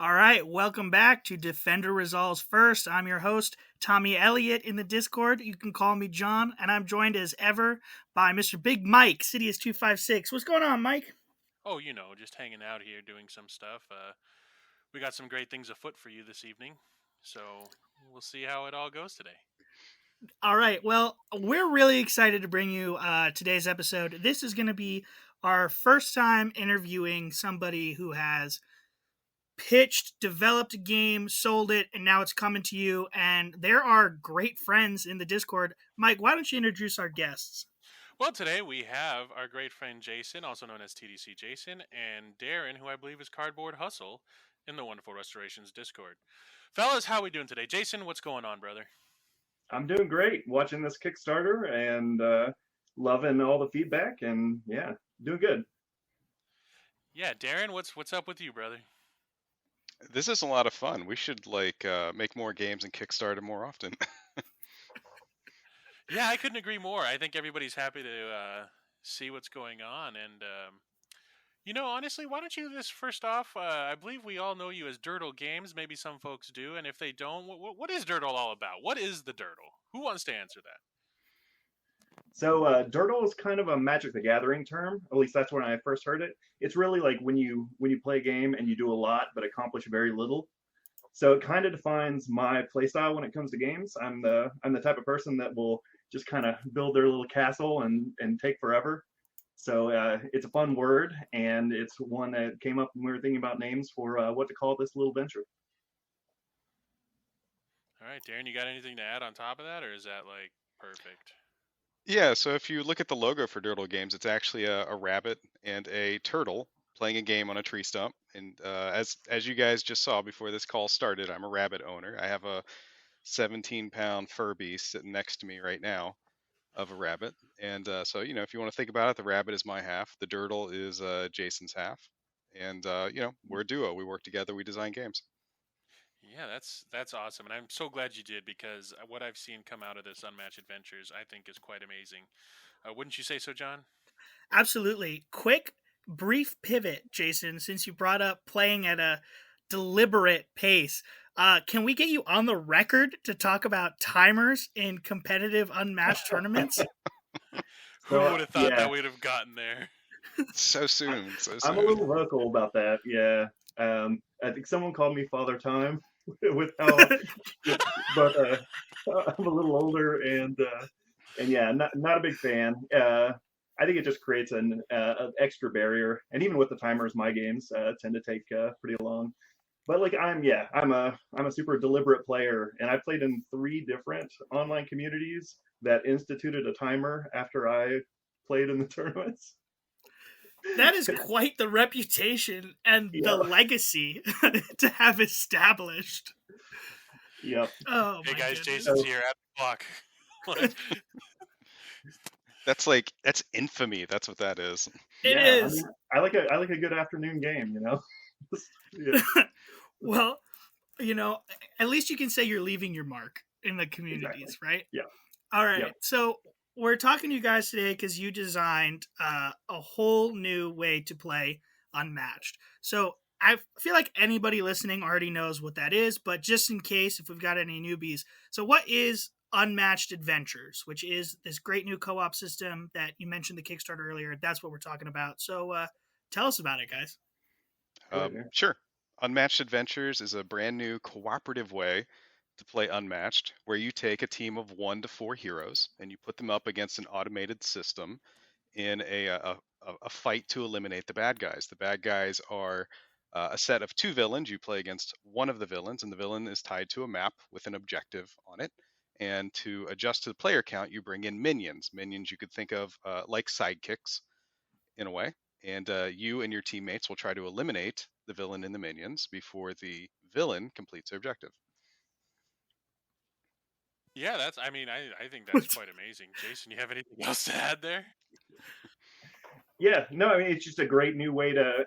All right, welcome back to Defender Resolves First. I'm your host, Tommy Elliott in the Discord. You can call me John, and I'm joined as ever by Mr. Big Mike, Sidious 256. What's going on, Mike? Oh, just hanging out here doing some stuff. We got some great things afoot for you this evening, so we'll see how it all goes today. All right, well, we're really excited to bring you today's episode. This is going to be our first time interviewing somebody who has pitched, developed a game, sold it, and now it's coming to you. And there are great friends in the Discord. Mike, why don't you introduce our guests? Well, today we have our great friend Jason, also known as tdcjason, and Darren, who I believe is Cardboard Hustle, in the Wonderful Restorations Discord. Fellas, how we doing today? Jason, what's going on, brother? I'm doing great watching this Kickstarter and loving all the feedback and yeah, doing good. Yeah, Darren, what's up with you, brother? This is a lot of fun. We should make more games and Kickstarter more often. Yeah, I couldn't agree more. I think everybody's happy to see what's going on, and honestly, why don't you just first off? I believe we all know you as Durdle Games. Maybe some folks do, and if they don't, what is Durdle all about? What is the Durdle? Who wants to answer that? So Durdle is kind of a Magic the Gathering term. At least that's when I first heard it. It's really like when you play a game and you do a lot but accomplish very little. So it kind of defines my playstyle when it comes to games. I'm the type of person that will just kind of build their little castle and take forever. So it's a fun word, and it's one that came up when we were thinking about names for what to call this little venture. All right, Darren, you got anything to add on top of that, or is that like perfect? Yeah, so if you look at the logo for Durdle Games, it's actually a rabbit and a turtle playing a game on a tree stump. And as you guys just saw before this call started, I'm a rabbit owner. I have a 17-pound fur beast sitting next to me right now of a rabbit. And so, if you want to think about it, the rabbit is my half, the Durdle is Jason's half. And, we're a duo. We work together, we design games. Yeah, that's awesome, and I'm so glad you did because what I've seen come out of this Unmatched Adventures, I think, is quite amazing. Wouldn't you say so, John? Absolutely. Quick, brief pivot, Jason, since you brought up playing at a deliberate pace. Can we get you on the record to talk about timers in competitive unmatched tournaments? Who So would have thought that yeah, we'd have gotten there? So soon, so I'm a soon. little vocal about that. Yeah, I think someone called me Father Time with how, but I'm a little older and yeah, not a big fan. I think it just creates an extra barrier, and even with the timers, my games tend to take pretty long. But like I'm a super deliberate player, and I played in 3 different online communities that instituted a timer after I played in the tournaments. That is quite the reputation and the Yeah, legacy to have established. yep. Oh Hey my guys, goodness. Jason's So here at the clock. That's infamy. That's what that is. It yeah, I mean, is. I like a good afternoon game. Yeah, Well, at least you can say you're leaving your mark in the exactly. communities, right? Yeah, All yeah. right. So we're talking to you guys today because you designed a whole new way to play Unmatched. So I feel like anybody listening already knows what that is, but just in case if we've got any newbies, so what is Unmatched Adventures, which is this great new co-op system that you mentioned the Kickstarter earlier? That's what we're talking about. So tell us about it, guys. Go ahead, Aaron. Sure. Unmatched Adventures is a brand new cooperative way to play Unmatched, where you take a team of 1 to 4 heroes and you put them up against an automated system in a fight to eliminate the bad guys. The bad guys are a set of 2 villains. You play against one of the villains, and the villain is tied to a map with an objective on it. And to adjust to the player count, you bring in minions. Minions you could think of like sidekicks in a way. And you and your teammates will try to eliminate the villain and the minions before the villain completes their objective. Yeah, I think that's quite amazing. Jason, you have anything else to add there? Yeah, no, I mean it's just a great new way to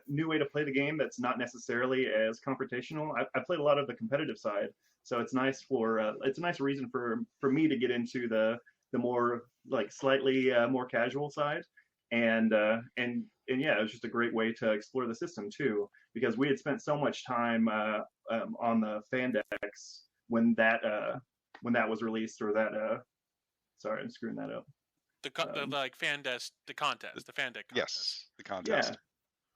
play the game that's not necessarily as confrontational. I played a lot of the competitive side, so it's a nice reason for me to get into the more like slightly more casual side, and yeah, it was just a great way to explore the system too because we had spent so much time on the fan decks when that was released, or that sorry, I'm screwing that up. The like fan desk, the contest, the fan deck contest. Yes, the Yeah, contest.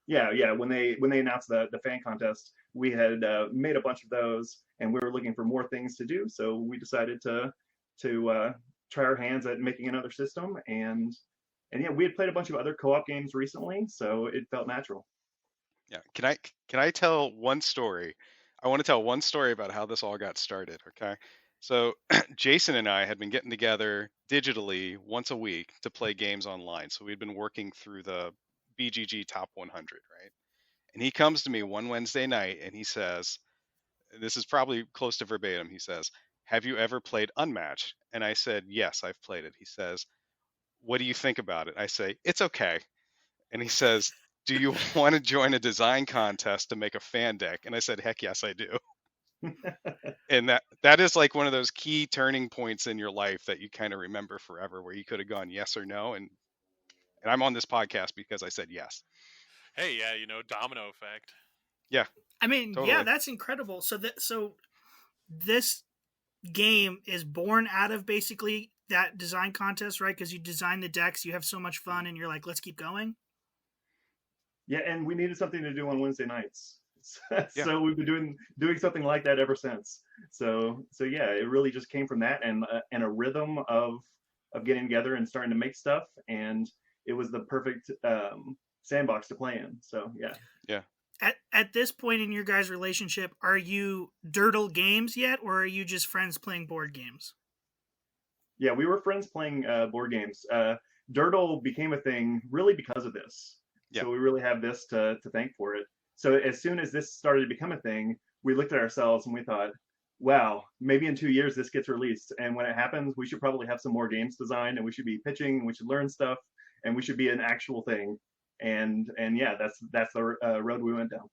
yeah. When they announced the fan contest, we had made a bunch of those, and we were looking for more things to do. So we decided to try our hands at making another system, and yeah, we had played a bunch of other co-op games recently, so it felt natural. Yeah. Can I tell one story? I want to tell one story about how this all got started, okay? So Jason and I had been getting together digitally once a week to play games online. So we'd been working through the BGG Top 100, right? And he comes to me one Wednesday night and he says, this is probably close to verbatim. He says, "Have you ever played Unmatched?" And I said, "Yes, I've played it." He says, "What do you think about it?" I say, "It's okay." And he says, "Do you want to join a design contest to make a fan deck?" And I said, "Heck yes, I do." And that is like one of those key turning points in your life that you kind of remember forever, where you could have gone yes or no. And I'm on this podcast because I said yes. Hey, yeah, domino effect. Yeah, I mean, yeah, totally. that's incredible. So this game is born out of basically that design contest, right? Because you design the decks, you have so much fun, and you're like, let's keep going. Yeah, and we needed something to do on Wednesday nights. Yeah. So we've been doing something like that ever since. So yeah, it really just came from that, and a rhythm of getting together and starting to make stuff, and it was the perfect sandbox to play in. So yeah. Yeah. At this point in your guys' relationship, are you Durdle games yet, or are you just friends playing board games? Yeah, we were friends playing board games. Durdle became a thing really because of this. Yeah. So we really have this to thank for it. So as soon as this started to become a thing, we looked at ourselves and we thought, wow, maybe in 2 years this gets released. And when it happens, we should probably have some more games designed, and we should be pitching, and we should learn stuff, and we should be an actual thing. And yeah, that's the road we went down.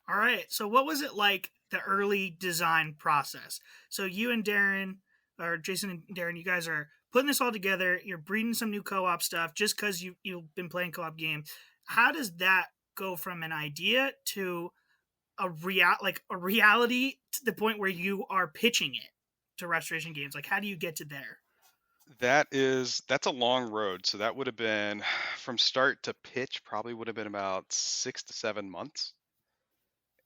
All right. So what was it like, the early design process? So you and Darren, or Jason and Darren, you guys are putting this all together. You're breeding some new co-op stuff just because you've been playing co-op games. How does that go from an idea to a reality, to the point where you are pitching it to Restoration Games? Like, how do you get to there? That's a long road. So that would have been from start to pitch, probably would have been about 6 to 7 months.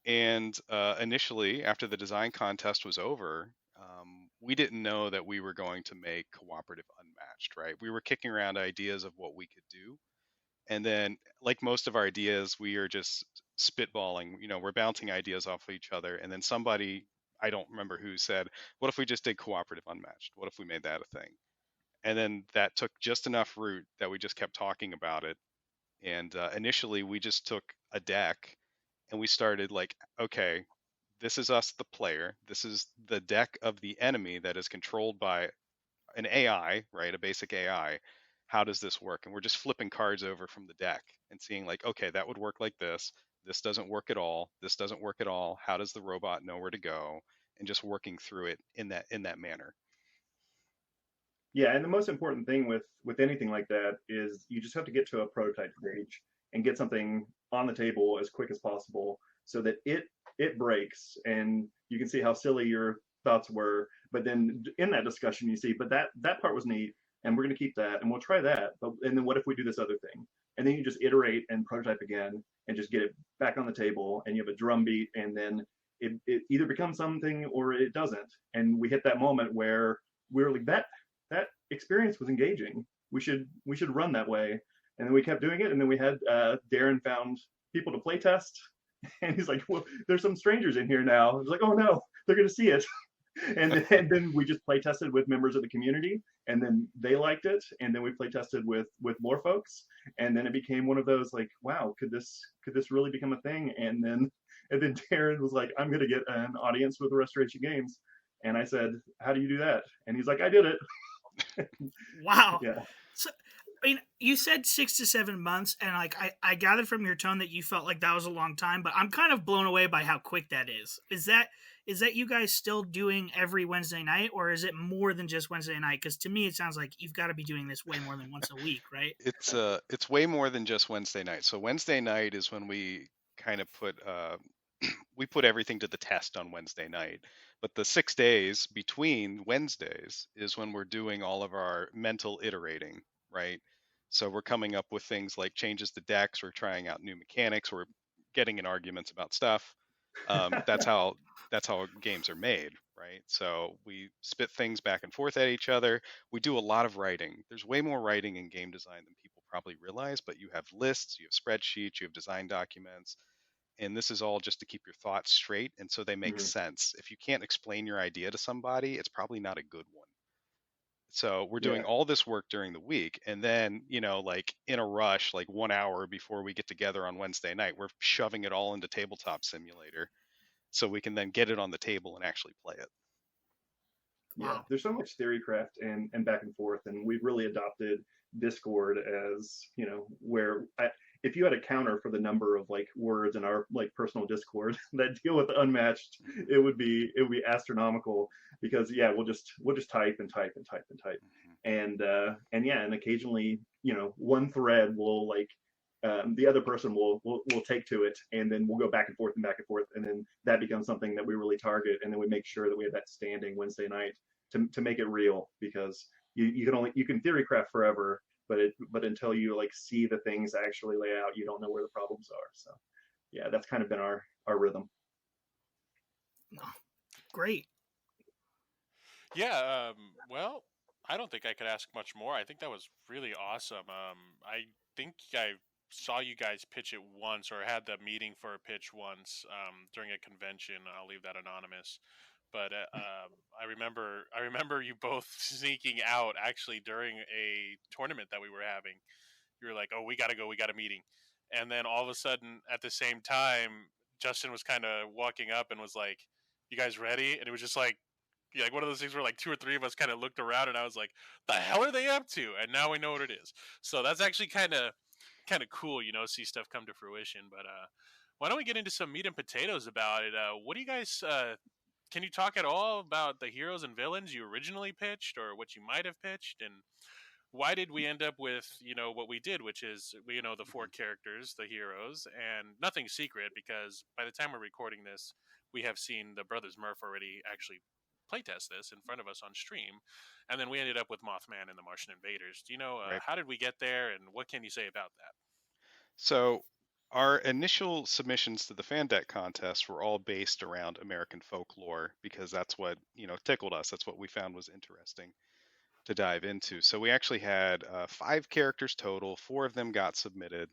And initially, after the design contest was over, we didn't know that we were going to make Cooperative Unmatched, right? We were kicking around ideas of what we could do. And then, like most of our ideas, we are just spitballing, we're bouncing ideas off of each other. And then somebody, I don't remember who, said, "What if we just did Cooperative Unmatched? What if we made that a thing?" And then that took just enough root that we just kept talking about it. And initially, we just took a deck and we started like, okay, this is us, the player. This is the deck of the enemy that is controlled by an AI, right? A basic AI. How does this work? And we're just flipping cards over from the deck and seeing like, okay, that would work like this. This doesn't work at all. This doesn't work at all. How does the robot know where to go? And just working through it in that manner. Yeah, and the most important thing with anything like that is you just have to get to a prototype stage and get something on the table as quick as possible, so that it breaks and you can see how silly your thoughts were. But then in that discussion, you see, but that part was neat, and we're going to keep that, and we'll try that. But and then what if we do this other thing? And then you just iterate and prototype again, and just get it back on the table, and you have a drum beat, and then it either becomes something or it doesn't. And we hit that moment where we're like, that experience was engaging. We should run that way. And then we kept doing it. And then we had Darren found people to play test, and he's like, well, there's some strangers in here now. I was like, oh no, they're gonna see it. And then we just play tested with members of the community, and then they liked it, and then we play tested with more folks, and then it became one of those like, wow, could this really become a thing? And then Darren was like, I'm gonna get an audience with the Restoration Games. And I said, how do you do that? And he's like, I did it. Wow. Yeah. So, I mean, you said 6 to 7 months, and like I gathered from your tone that you felt like that was a long time, but I'm kind of blown away by how quick that is. Is that you guys still doing every Wednesday night, or is it more than just Wednesday night? Because to me, it sounds like you've got to be doing this way more than once a week, right? It's way more than just Wednesday night. So Wednesday night is when we kind of put we put everything to the test on Wednesday night. But the 6 days between Wednesdays is when we're doing all of our mental iterating, right? So we're coming up with things like changes to decks, we're trying out new mechanics, we're getting in arguments about stuff. That's how games are made, right? So we spit things back and forth at each other. We do a lot of writing. There's way more writing in game design than people probably realize, but you have lists, you have spreadsheets, you have design documents, and this is all just to keep your thoughts straight and so they make Mhm. sense. If you can't explain your idea to somebody, it's probably not a good one. So we're doing Yeah. all this work during the week, and then, like in a rush, like 1 hour before we get together on Wednesday night, we're shoving it all into Tabletop Simulator so we can then get it on the table and actually play it. Yeah, Wow. there's so much theorycraft and back and forth, and we've really adopted Discord as, where if you had a counter for the number of like words in our like personal Discord that deal with unmatched, it would be astronomical, because yeah, we'll just type and type and type and type, Mhm. and yeah, and occasionally, one thread will like, the other person will take to it, and then we'll go back and forth and back and forth, and then that becomes something that we really target, and then we make sure that we have that standing Wednesday night to make it real, because you can theorycraft forever, but until you like see the things actually lay out, you don't know where the problems are. So yeah, that's kind of been our rhythm. Oh, great. Yeah, well, I don't think I could ask much more. I think that was really awesome. I think I saw you guys pitch it once, or had the meeting for a pitch once, during a convention. I'll leave that anonymous. But I remember you both sneaking out actually during a tournament that we were having. You were like, "Oh, we gotta go. We got a meeting," and then all of a sudden, at the same time, Justin was kind of walking up and was like, "You guys ready?" And it was just like, yeah, like one of those things where like two or three of us kind of looked around, and I was like, "The hell are they up to?" And now we know what it is. So that's actually kind of cool, see stuff come to fruition. But why don't we get into some meat and potatoes about it? What do you guys? Can you talk at all about the heroes and villains you originally pitched, or what you might have pitched, and why did we end up with what we did, which is the four Mhm. characters, the heroes, and nothing secret, because by the time we're recording this, we have seen the brothers Murph already actually playtest this in front of us on stream, and then we ended up with Mothman and the Martian Invaders. Do you know Right. how did we get there, and what can you say about that? So our initial submissions to the fan deck contest were all based around American folklore because that's what, tickled us. That's what we found was interesting to dive into. So we actually had 5 characters total. 4 of them got submitted.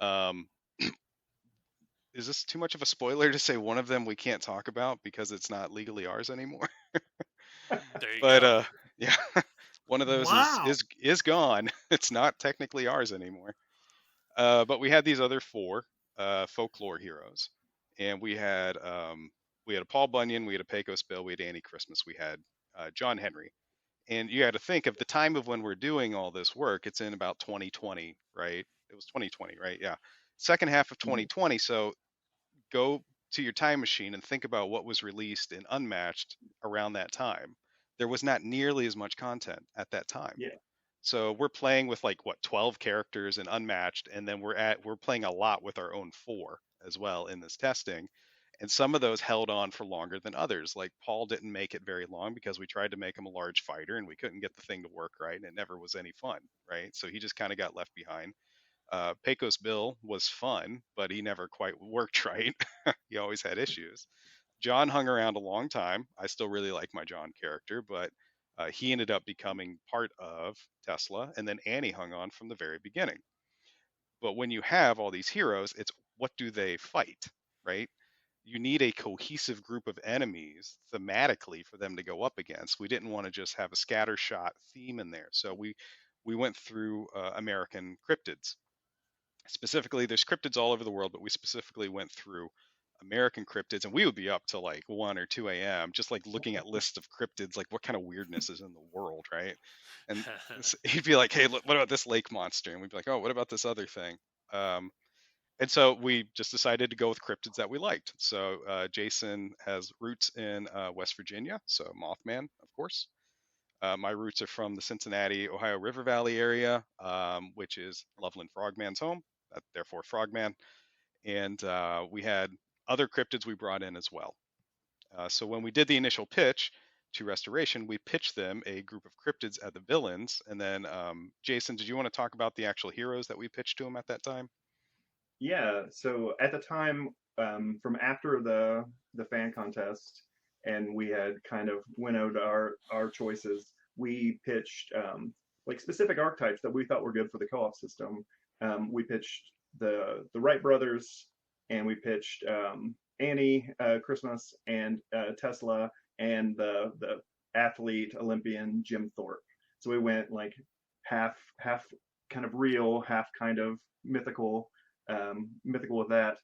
Um, is this too much of a spoiler to say one of them we can't talk about because it's not legally ours anymore? There you But go. yeah, one of those is Wow. is is gone. It's not technically ours anymore. But we had these other 4 folklore heroes, and we had a Paul Bunyan, we had a Pecos Bill, we had Annie Christmas, we had John Henry. And you got to think of the time of when we're doing all this work. It's in about 2020, right? It was 2020, right? Yeah, second half of Mhm. 2020. So go to your time machine and think about what was released in Unmatched around that time. There was not nearly as much content at that time. Yeah. So we're playing with like what 12 characters in Unmatched, and then we're playing a lot with our own 4 as well in this testing. And some of those held on for longer than others. Like Paul didn't make it very long because we tried to make him a large fighter and we couldn't get the thing to work right, and it never was any fun, right? So he just kind of got left behind. Pecos Bill was fun, but he never quite worked right. He always had issues. John hung around a long time. I still really like my John character, but he ended up becoming part of Tesla, and then Annie hung on from the very beginning. But when you have all these heroes, it's what do they fight, right? You need a cohesive group of enemies thematically for them to go up against. We didn't want to just have a scattershot theme in there, so we went through American cryptids. Specifically, there's cryptids all over the world, but we specifically went through American cryptids, and we would be up to like 1 or 2 a.m. just like looking at lists of cryptids, like what kind of weirdness is in the world, right? And he'd be like, "Hey, look, what about this lake monster?" And we'd be like, "Oh, what about this other thing?" Um, and so we just decided to go with cryptids that we liked. So Jason has roots in West Virginia, so Mothman, of course. My roots are from the Cincinnati, Ohio River Valley area, which is Loveland Frogman's home, therefore Frogman. and we had other cryptids we brought in as well. So when we did the initial pitch to Restoration, we pitched them a group of cryptids as the villains, and then Jason, did you want to talk about the actual heroes that we pitched to them at that time? Yeah. So at the time, from after the fan contest, and we had kind of winnowed our choices, we pitched like specific archetypes that we thought were good for the co-op system. We pitched the Wright brothers, and we pitched Annie, Christmas, and Tesla, and the athlete Olympian Jim Thorpe. So we went like half kind of real, half kind of mythical, mythical with that.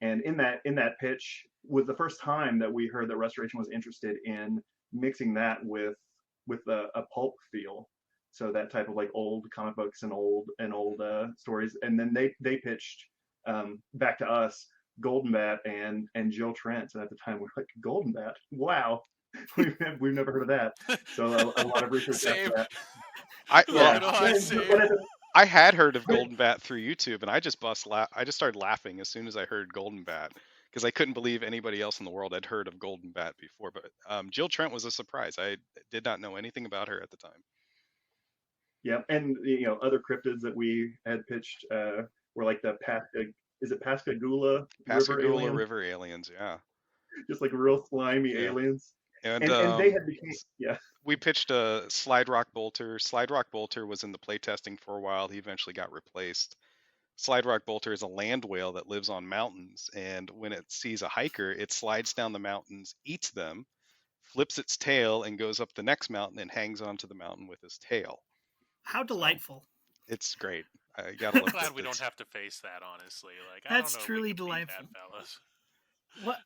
And in that pitch was the first time that we heard that Restoration was interested in mixing that with a pulp feel. So that type of like old comic books and old stories. And then they pitched back to us Golden Bat and Jill Trent. And at the time we were like, Golden Bat, wow, we've never heard of that. So a lot of research after that. I had heard of Golden Bat through YouTube, and I just started laughing as soon as I heard Golden Bat, because I couldn't believe anybody else in the world had heard of Golden Bat before. But Jill Trent was a surprise. I did not know anything about her at the time. Yeah, and other cryptids that we had pitched were like the Pascagoula River aliens, yeah. Just like real slimy aliens. And they had become, yeah. We pitched a Slide Rock Bolter. Slide Rock Bolter was in the playtesting for a while. He eventually got replaced. Slide Rock Bolter is a land whale that lives on mountains, and when it sees a hiker, it slides down the mountains, eats them, flips its tail, and goes up the next mountain and hangs onto the mountain with his tail. How delightful. So, it's great. I gotta I'm glad we don't have to face that, honestly. Like, that's I don't know truly delightful. That, fellas. What?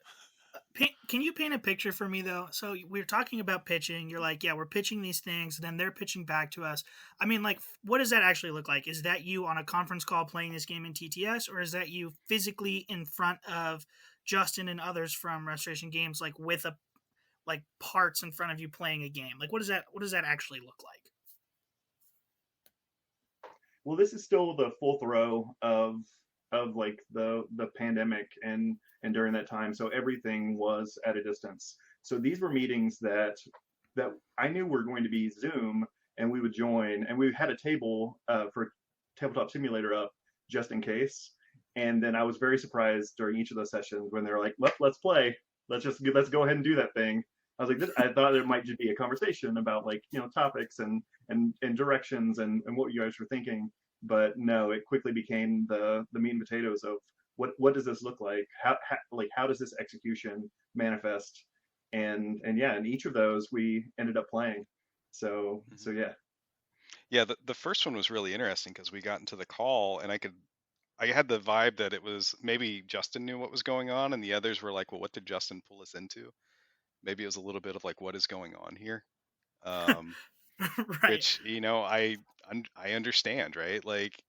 Can you paint a picture for me, though? So we're talking about pitching. You're like, yeah, we're pitching these things. Then they're pitching back to us. I mean, like, what does that actually look like? Is that you on a conference call playing this game in TTS, or is that you physically in front of Justin and others from Restoration Games, like with parts in front of you playing a game? Like, what does that actually look like? Well, this is still the full throw of like the pandemic and during that time, so everything was at a distance. So these were meetings that I knew were going to be Zoom, and we would join, and we had a table for Tabletop Simulator up just in case. And then I was very surprised during each of those sessions when they were like, let's play, let's go ahead and do that thing. I was like, I thought there might just be a conversation about like topics and directions and what you guys were thinking. But no, it quickly became the meat and potatoes of what does this look like? How does this execution manifest? And yeah, in each of those we ended up playing. So yeah. Yeah, the first one was really interesting because we got into the call, and I had the vibe that it was maybe Justin knew what was going on, and the others were like, well, what did Justin pull us into? Maybe it was a little bit of like, what is going on here? Right. Which I understand, right? Like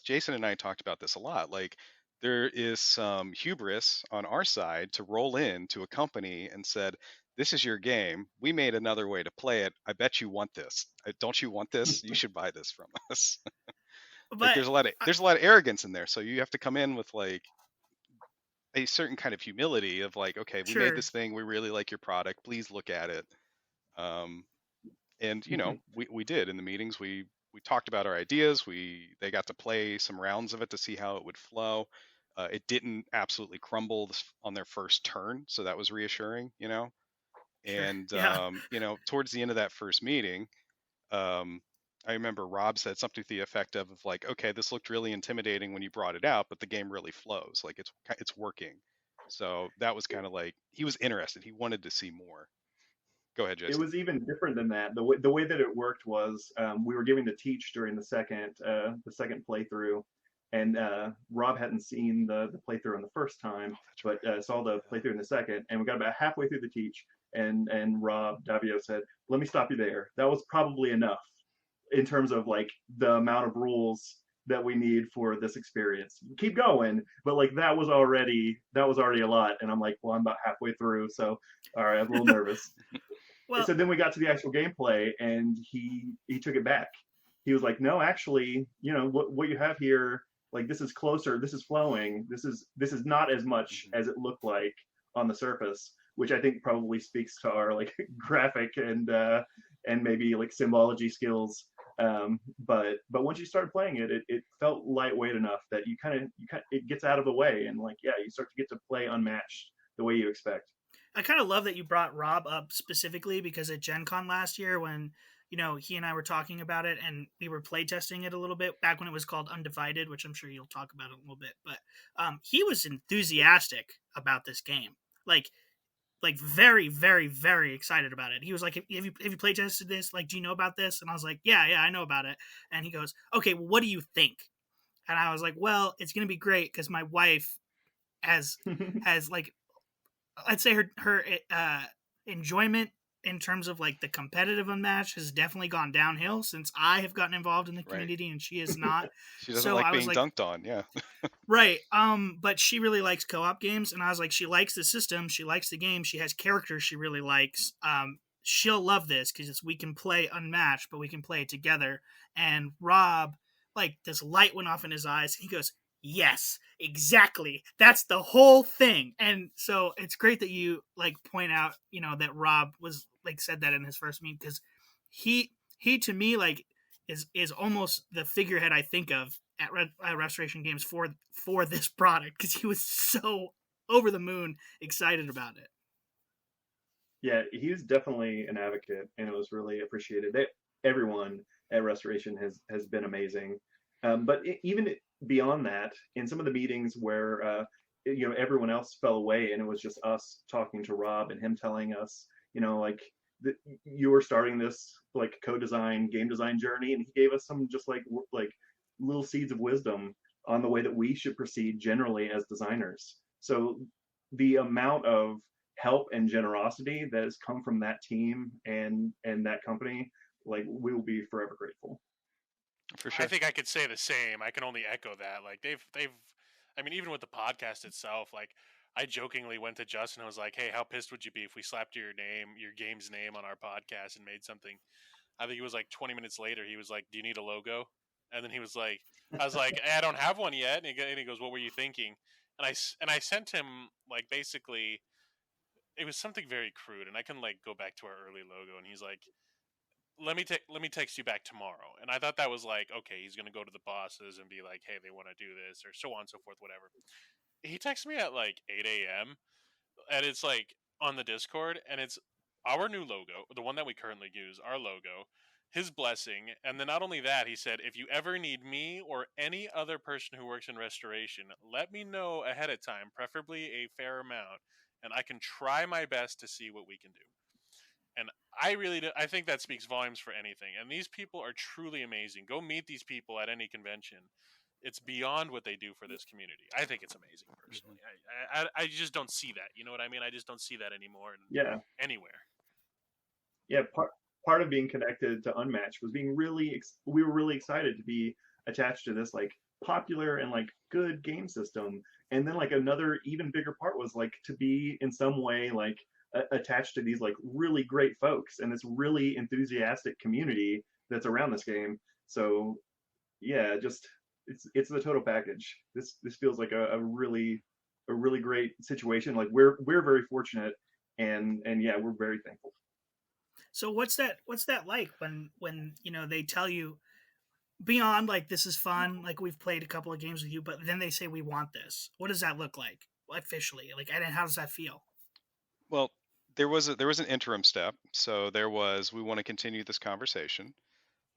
Jason and I talked about this a lot. Like there is some hubris on our side to roll in to a company and said, this is your game. We made another way to play it. I bet you want this. Don't you want this? You should buy this from us. Like there's a lot of arrogance in there. So you have to come in with like a certain kind of humility of like, okay, we made this thing. We really like your product. Please look at it. And we did in the meetings. We talked about our ideas. They got to play some rounds of it to see how it would flow. It didn't absolutely crumble on their first turn, so that was reassuring, And towards the end of that first meeting, I remember Rob said something to the effect of like, okay, this looked really intimidating when you brought it out, but the game really flows. Like it's working. So that was kind of like he was interested. He wanted to see more. Go ahead, Jason. It was even different than that. The way that it worked was we were giving the teach during the second playthrough, and Rob hadn't seen the playthrough on the first time, but saw the playthrough in the second, and we got about halfway through the teach, and Rob Davio said, "Let me stop you there. That was probably enough in terms of like the amount of rules that we need for this experience. Keep going, but like that was already a lot." And I'm like, well, I'm about halfway through, so all right, I'm a little nervous. Well, so then we got to the actual gameplay, and he took it back. He was like, no, actually, what you have here like this is closer, this is flowing, this is not as much Mhm. as it looked like on the surface, which I think probably speaks to our like graphic and maybe like symbology skills. But once you start playing it, it felt lightweight enough that it gets out of the way, and like yeah, you start to get to play unmatched the way you expect. I kind of love that you brought Rob up specifically because at Gen Con last year, when he and I were talking about it and we were playtesting it a little bit back when it was called Undivided, which I'm sure you'll talk about it a little bit, but he was enthusiastic about this game, like very very very excited about it. He was like, have you playtested this? Like, do you know about this? And I was like, yeah, I know about it. And he goes, okay, well, what do you think? And I was like, well, it's gonna be great because my wife has like, I'd say her enjoyment in terms of like the competitive unmatched has definitely gone downhill since I have gotten involved in the Right. community and she is not. She doesn't So like I was being like, dunked on. Yeah. right. But she really likes co-op games, and I was like, she likes the system, she likes the game, she has characters she really likes. She'll love this because we can play unmatched, but we can play it together. And Rob, like this light went off in his eyes. He goes, "Yes, exactly. That's the whole thing." And so it's great that you like point out, that Rob was like said that in his first meet because he to me like is almost the figurehead I think of at Restoration Games for this product because he was so over the moon excited about it. Yeah, he was definitely an advocate, and it was really appreciated. Everyone at Restoration has been amazing, but even beyond that, in some of the meetings where everyone else fell away, and it was just us talking to Rob and him telling us, like that you were starting this like co-design game design journey, and he gave us some just like little seeds of wisdom on the way that we should proceed generally as designers. So the amount of help and generosity that has come from that team and that company, like we will be forever grateful. For I sure. think I could say the same. I can only echo that. Like they've I mean, even with the podcast itself, like I jokingly went to Justin and was like, "Hey, how pissed would you be if we slapped your game's name on our podcast and made something?" I think it was like 20 minutes later. He was like, "Do you need a logo?" And then he was like, "I was like, I don't have one yet." And he goes, "What were you thinking?" And I sent him like basically it was something very crude, and I can like go back to our early logo, and he's like, let me text you back tomorrow. And I thought that was like, okay, he's gonna go to the bosses and be like, hey, they want to do this or so on and so forth, whatever. He texts me at like 8 a.m. and it's like on the Discord, and it's our new logo, the one that we currently use, our logo, his blessing, and then not only that, he said, if you ever need me or any other person who works in restoration, let me know ahead of time, preferably a fair amount, and I can try my best to see what we can do. And I think that speaks volumes for anything. And these people are truly amazing. Go meet these people at any convention. It's beyond what they do for this community. I think it's amazing Mhm. personally. I just don't see that. You know what I mean? I just don't see that anymore Yeah, anywhere. yeah. Part of being connected to Unmatched was being we were really excited to be attached to this like popular and like good game system, and then like another even bigger part was like to be in some way like attached to these like really great folks and this really enthusiastic community that's around this game. So yeah, just it's the total package. This feels like a really great situation. Like we're very fortunate, and yeah, we're very thankful. So what's that like when they tell you beyond like this is fun, like we've played a couple of games with you, but then they say we want this. What does that look like officially? Like, and how does that feel? Well, there was an interim step. So there was, we want to continue this conversation.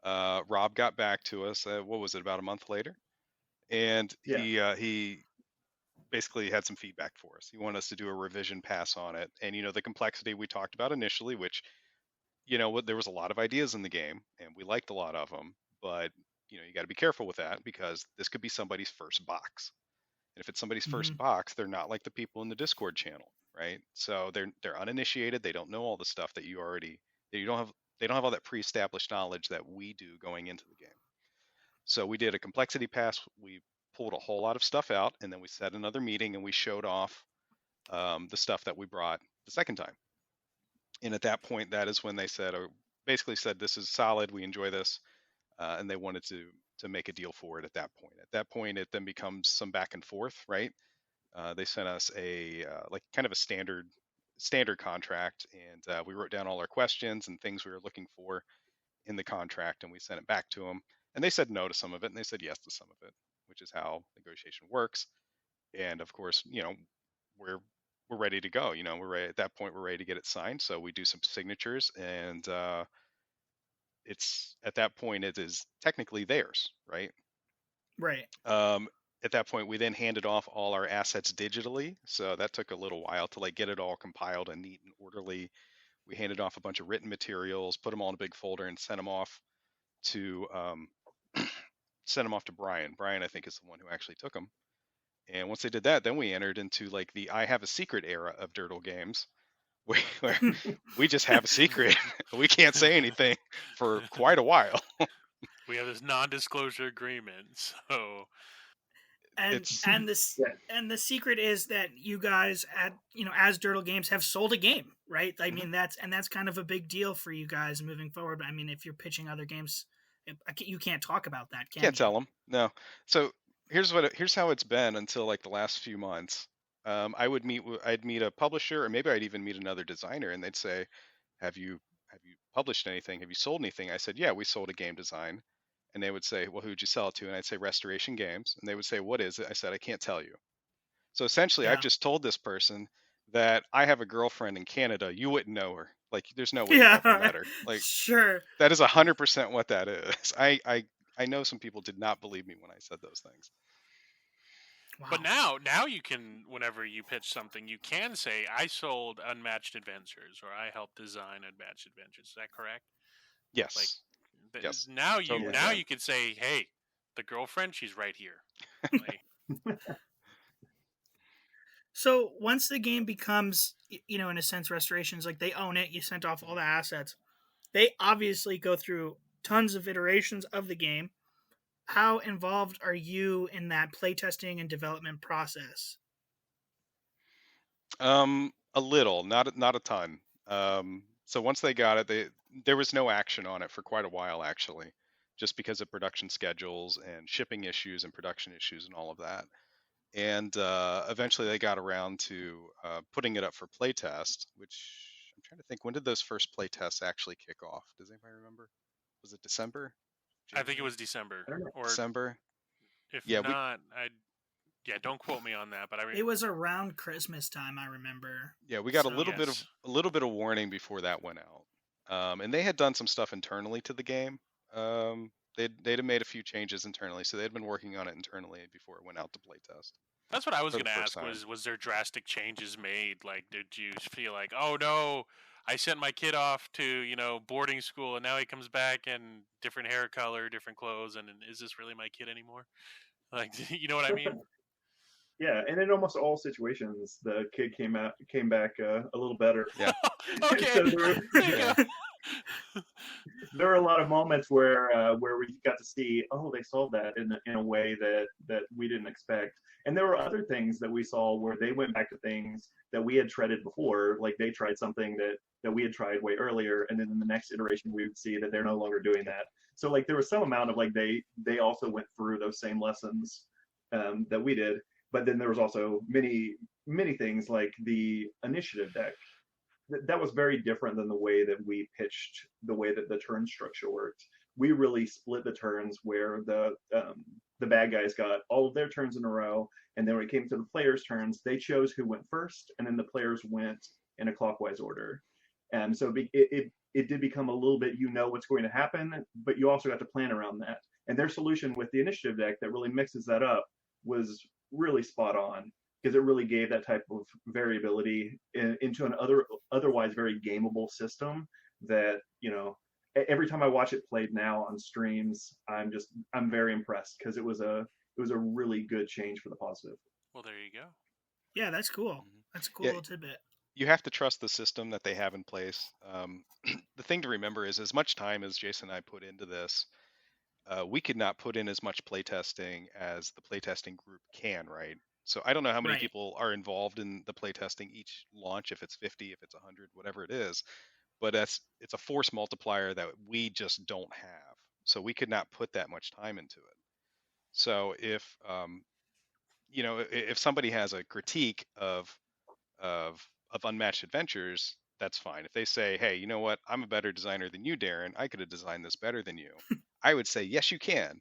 Rob got back to us. What was it, about a month later? And Yeah. he basically had some feedback for us. He wanted us to do a revision pass on it. And the complexity we talked about initially, which what, there was a lot of ideas in the game, and we liked a lot of them, but you got to be careful with that because this could be somebody's first box. And if it's somebody's Mm-hmm. first box, they're not like the people in the Discord channel, right? So they're uninitiated. They don't know all the stuff that you don't have. They don't have all that pre-established knowledge that we do going into the game. So we did a complexity pass. We pulled a whole lot of stuff out, and then we set another meeting and we showed off the stuff that we brought the second time. And at that point, that is when they said, or basically said, this is solid. We enjoy this, and they wanted to to make a deal for it at that point. At that point, it then becomes some back and forth, right? They sent us a like kind of a standard contract, and we wrote down all our questions and things we were looking for in the contract, and we sent it back to them. And they said no to some of it, and they said yes to some of it, which is how negotiation works. And of course, we're we're ready to go. We're ready at that point. We're ready to get it signed. So we do some signatures, and it's at that point it is technically theirs, right? Right. At that point, we then handed off all our assets digitally. So that took a little while to like get it all compiled and neat and orderly. We handed off a bunch of written materials, put them all in a big folder, and sent them off to Brian. Brian, I think, is the one who actually took them. And once they did that, then we entered into like the I have a secret era of Durdle games, where we just have a secret. We can't say anything for quite a while. We have this non-disclosure agreement, so and It's and this Yeah. and the secret is that you guys at as Durdle Games have sold a game, right? I mean that's kind of a big deal for you guys moving forward. I mean, if you're pitching other games, you can't talk about that, can can't you? tell them. No. So here's how it's been until like the last few months. I'd meet a publisher, or maybe I'd even meet another designer, and they'd say, "Have you published anything? Have you sold anything?" I said, "Yeah, we sold a game design." And they would say, "Well, who'd you sell it to?" And I'd say, "Restoration Games." And they would say, "What is it?" I said, "I can't tell you." So essentially, I've Yeah. just told this person that I have a girlfriend in Canada. You wouldn't know her. Like, there's no way you've ever Yeah. met her. Like, Sure. that is 100% what that is. I know some people did not believe me when I said those things. but Wow. now you can, whenever you pitch something, you can say I sold Unmatched Adventures or I helped design Unmatched Adventures. Is that correct? Like Yes. Yes. now you Totally now can. you could say, hey, the girlfriend, she's right here. Like, So once the game becomes, in a sense, restorations, like they own it, you sent off all the assets. They obviously go through tons of iterations of the game. How involved are you in that playtesting and development process? A little, not a ton. So once they got it, there was no action on it for quite a while actually, just because of production schedules and shipping issues and production issues and all of that. And eventually they got around to putting it up for playtest, which I'm trying to think, when did those first playtests actually kick off? Does anybody remember? Was it December? I think it January? was December, I don't know. or December? if Yeah, not, I yeah, don't quote me on that, but It was around Christmas time, I remember. we got a So little bit of yes. warning before that went out. And they had done some stuff internally to the game. They'd have made a few changes internally, so they'd been working on it internally before it went out to playtest That's what I was for the gonna first ask. time. Was there drastic changes made? Like, did you feel like, oh no, I sent my kid off to boarding school, and now he comes back and different hair color, different clothes, and is this really my kid anymore? Like, you know what I mean? Yeah, and in almost all situations, the kid came back a little better. Yeah, Okay, So there you yeah. go. there were a lot of moments where we got to see, oh, they solved that in a way that we didn't expect. And there were other things that we saw where they went back to things that we had treaded before, like they tried something that we had tried way earlier, and then in the next iteration we would see that they're no longer doing that. So like there was some amount of like they also went through those same lessons that we did, but then there was also many things like the initiative deck that was very different than the way that we pitched the way that the turn structure worked. We really split the turns where the bad guys got all of their turns in a row, and then when it came to the players' turns, they chose who went first, and then the players went in a clockwise order. And so it did become a little bit, what's going to happen, but you also got to plan around that. And their solution with the initiative deck that really mixes that up was really spot on, because it really gave that type of variability into an otherwise very gameable system that every time I watch it played now on streams, I'm very impressed, because it was a really good change for the positive. Well, there you go. yeah, that's cool. Mhm. That's a cool Yeah, little tidbit. you have to trust the system that they have in place. The thing to remember is, as much time as Jason and I put into this, we could not put in as much playtesting as the playtesting group can, right? So I don't know how many Right. people are involved in the playtesting each launch, if it's 50, if it's 100, whatever it is, but it's a force multiplier that we just don't have. So we could not put that much time into it. So if if somebody has a critique of unmatched adventures, that's fine. If they say, hey, you know what, I'm a better designer than you, Darren, I could have designed this better than you, I would say, yes, you can.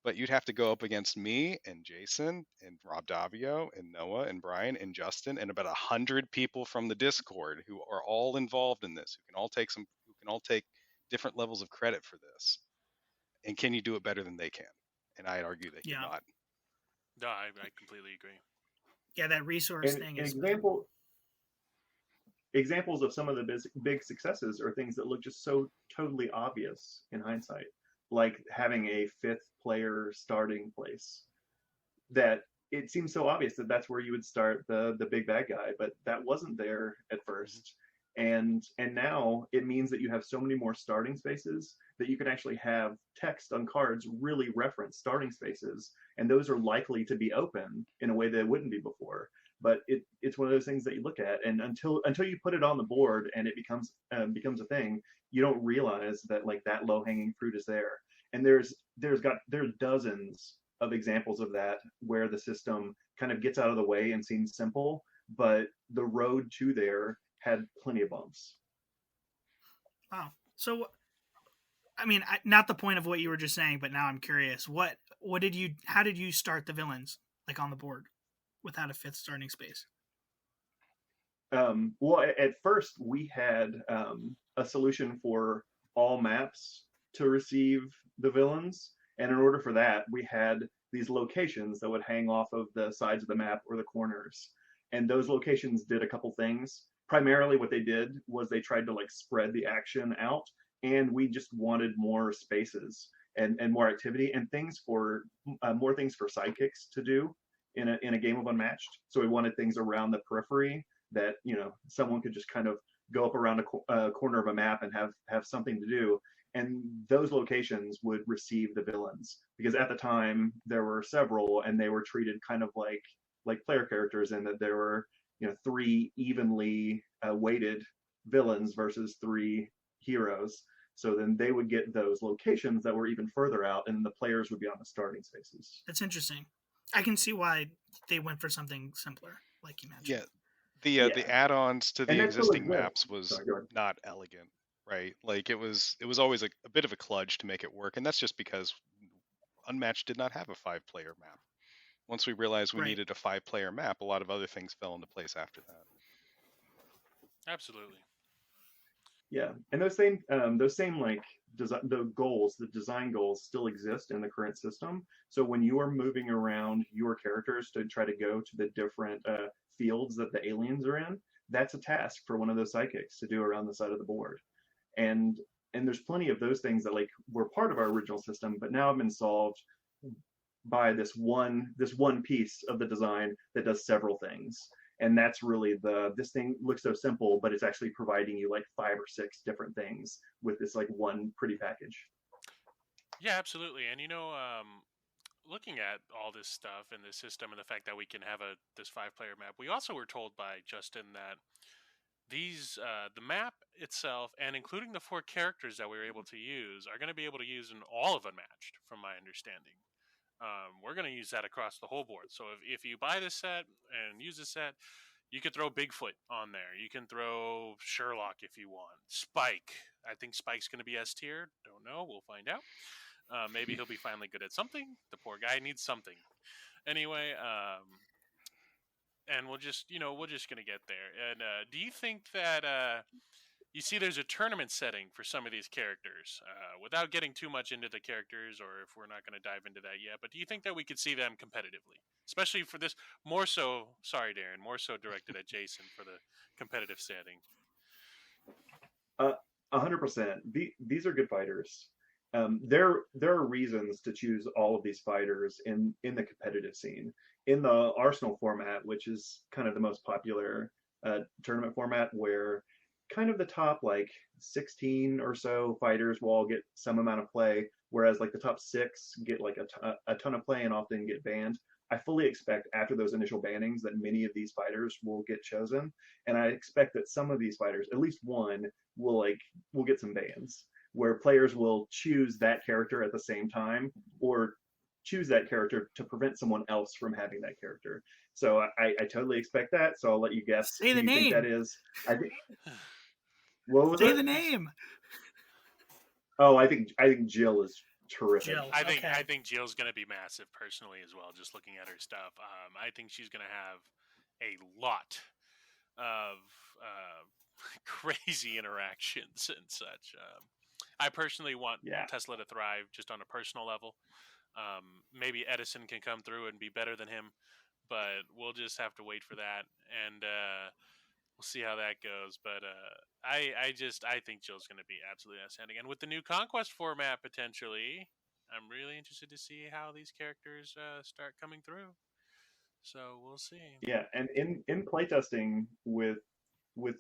But you'd have to go up against me and Jason and Rob Davio and Noah and Brian and Justin and about 100 people from the Discord who are all involved in this, who can all take different levels of credit for this. And can you do it better than they can? And I'd argue that you're Yeah. not. No, I completely agree. Yeah, that resource And thing an is examples of some of the big successes are things that look just so totally obvious in hindsight, like having a fifth player starting place. That it seems so obvious that that's where you would start the big bad guy, but that wasn't there at first. And now it means that you have so many more starting spaces that you can actually have text on cards really reference starting spaces, and those are likely to be open in a way that it wouldn't be before. But it's one of those things that you look at, and until you put it on the board and it becomes a thing, you don't realize that like that low hanging fruit is there. And there's dozens of examples of that where the system kind of gets out of the way and seems simple, but the road to there had plenty of bumps. wow. So, I mean, not the point of what you were just saying, but now I'm curious. How did you start the villains like on the board without a fifth starting space? Well, at first we had a solution for all maps to receive the villains, and in order for that, we had these locations that would hang off of the sides of the map or the corners, and those locations did a couple things. Primarily, what they did was they tried to like spread the action out, and we just wanted more spaces and more activity and things for more things for sidekicks to do in a game of Unmatched. So we wanted things around the periphery that someone could just kind of go up around a corner of a map and have something to do, and those locations would receive the villains, because at the time there were several and they were treated kind of like player characters, in that there were three evenly weighted villains versus three heroes. So then they would get those locations that were even further out, and the players would be on the starting spaces. That's interesting. I can see why they went for something simpler, like you mentioned. Yeah, Yeah, the add-ons to and the that still existing exists. maps was Sorry, go ahead. not elegant, right? Like it was always a bit of a kludge to make it work, and that's just because Unmatched did not have a 5-player map. Once we realized we Right. needed a 5-player map, a lot of other things fell into place after that. Absolutely. Yeah, and those same like the design goals still exist in the current system. So when you are moving around your characters to try to go to the different fields that the aliens are in, that's a task for one of those psychics to do around the side of the board. And there's plenty of those things that like were part of our original system, but now have been solved by this one piece of the design that does several things. And that's really this thing looks so simple, but it's actually providing you like 5 or 6 different things with this like one pretty package. Yeah, absolutely. And looking at all this stuff and the system and the fact that we can have this 5-player map, we also were told by Justin that the map itself and including the 4 characters that we were able to use are going to be able to use in all of Unmatched, from my understanding. We're going to use that across the whole board. So if you buy this set and use this set, you could throw Bigfoot on there. You can throw Sherlock if you want. Spike. I think Spike's going to be S tier. Don't know. We'll find out. Maybe he'll be finally good at something. The poor guy needs something. Anyway, and we're just gonna get there. And do you think that you see there's a tournament setting for some of these characters? Without getting too much into the characters, or if we're not going to dive into that yet, but do you think that we could see them competitively, especially for this? More so, sorry, Darren, more so directed at Jason for the competitive setting. 100%. These are good fighters. There are reasons to choose all of these fighters in the competitive scene. In the Arsenal format, which is kind of the most popular tournament format, where kind of the top like 16 or so fighters will all get some amount of play, whereas like the top 6 get like a ton of play and often get banned. I fully expect after those initial bannings that many of these fighters will get chosen, and I expect that some of these fighters, at least one, will get some bans. where players will choose that character at the same time, or choose that character to prevent someone else from having that character. So I totally expect that. So I'll let you guess Say who the you think that name. is. I think. What was Say it? the name. Oh, I think Jill is terrific. Jill. I think Okay. I think Jill's gonna be massive personally as well. Just looking at her stuff, I think she's gonna have a lot of crazy interactions and such. I personally want Yeah. Tesla to thrive just on a personal level. Maybe Edison can come through and be better than him, but we'll just have to wait for that, and we'll see how that goes. But I think Jill's going to be absolutely outstanding, and with the new Conquest format potentially, I'm really interested to see how these characters start coming through. So we'll see. Yeah, and in playtesting with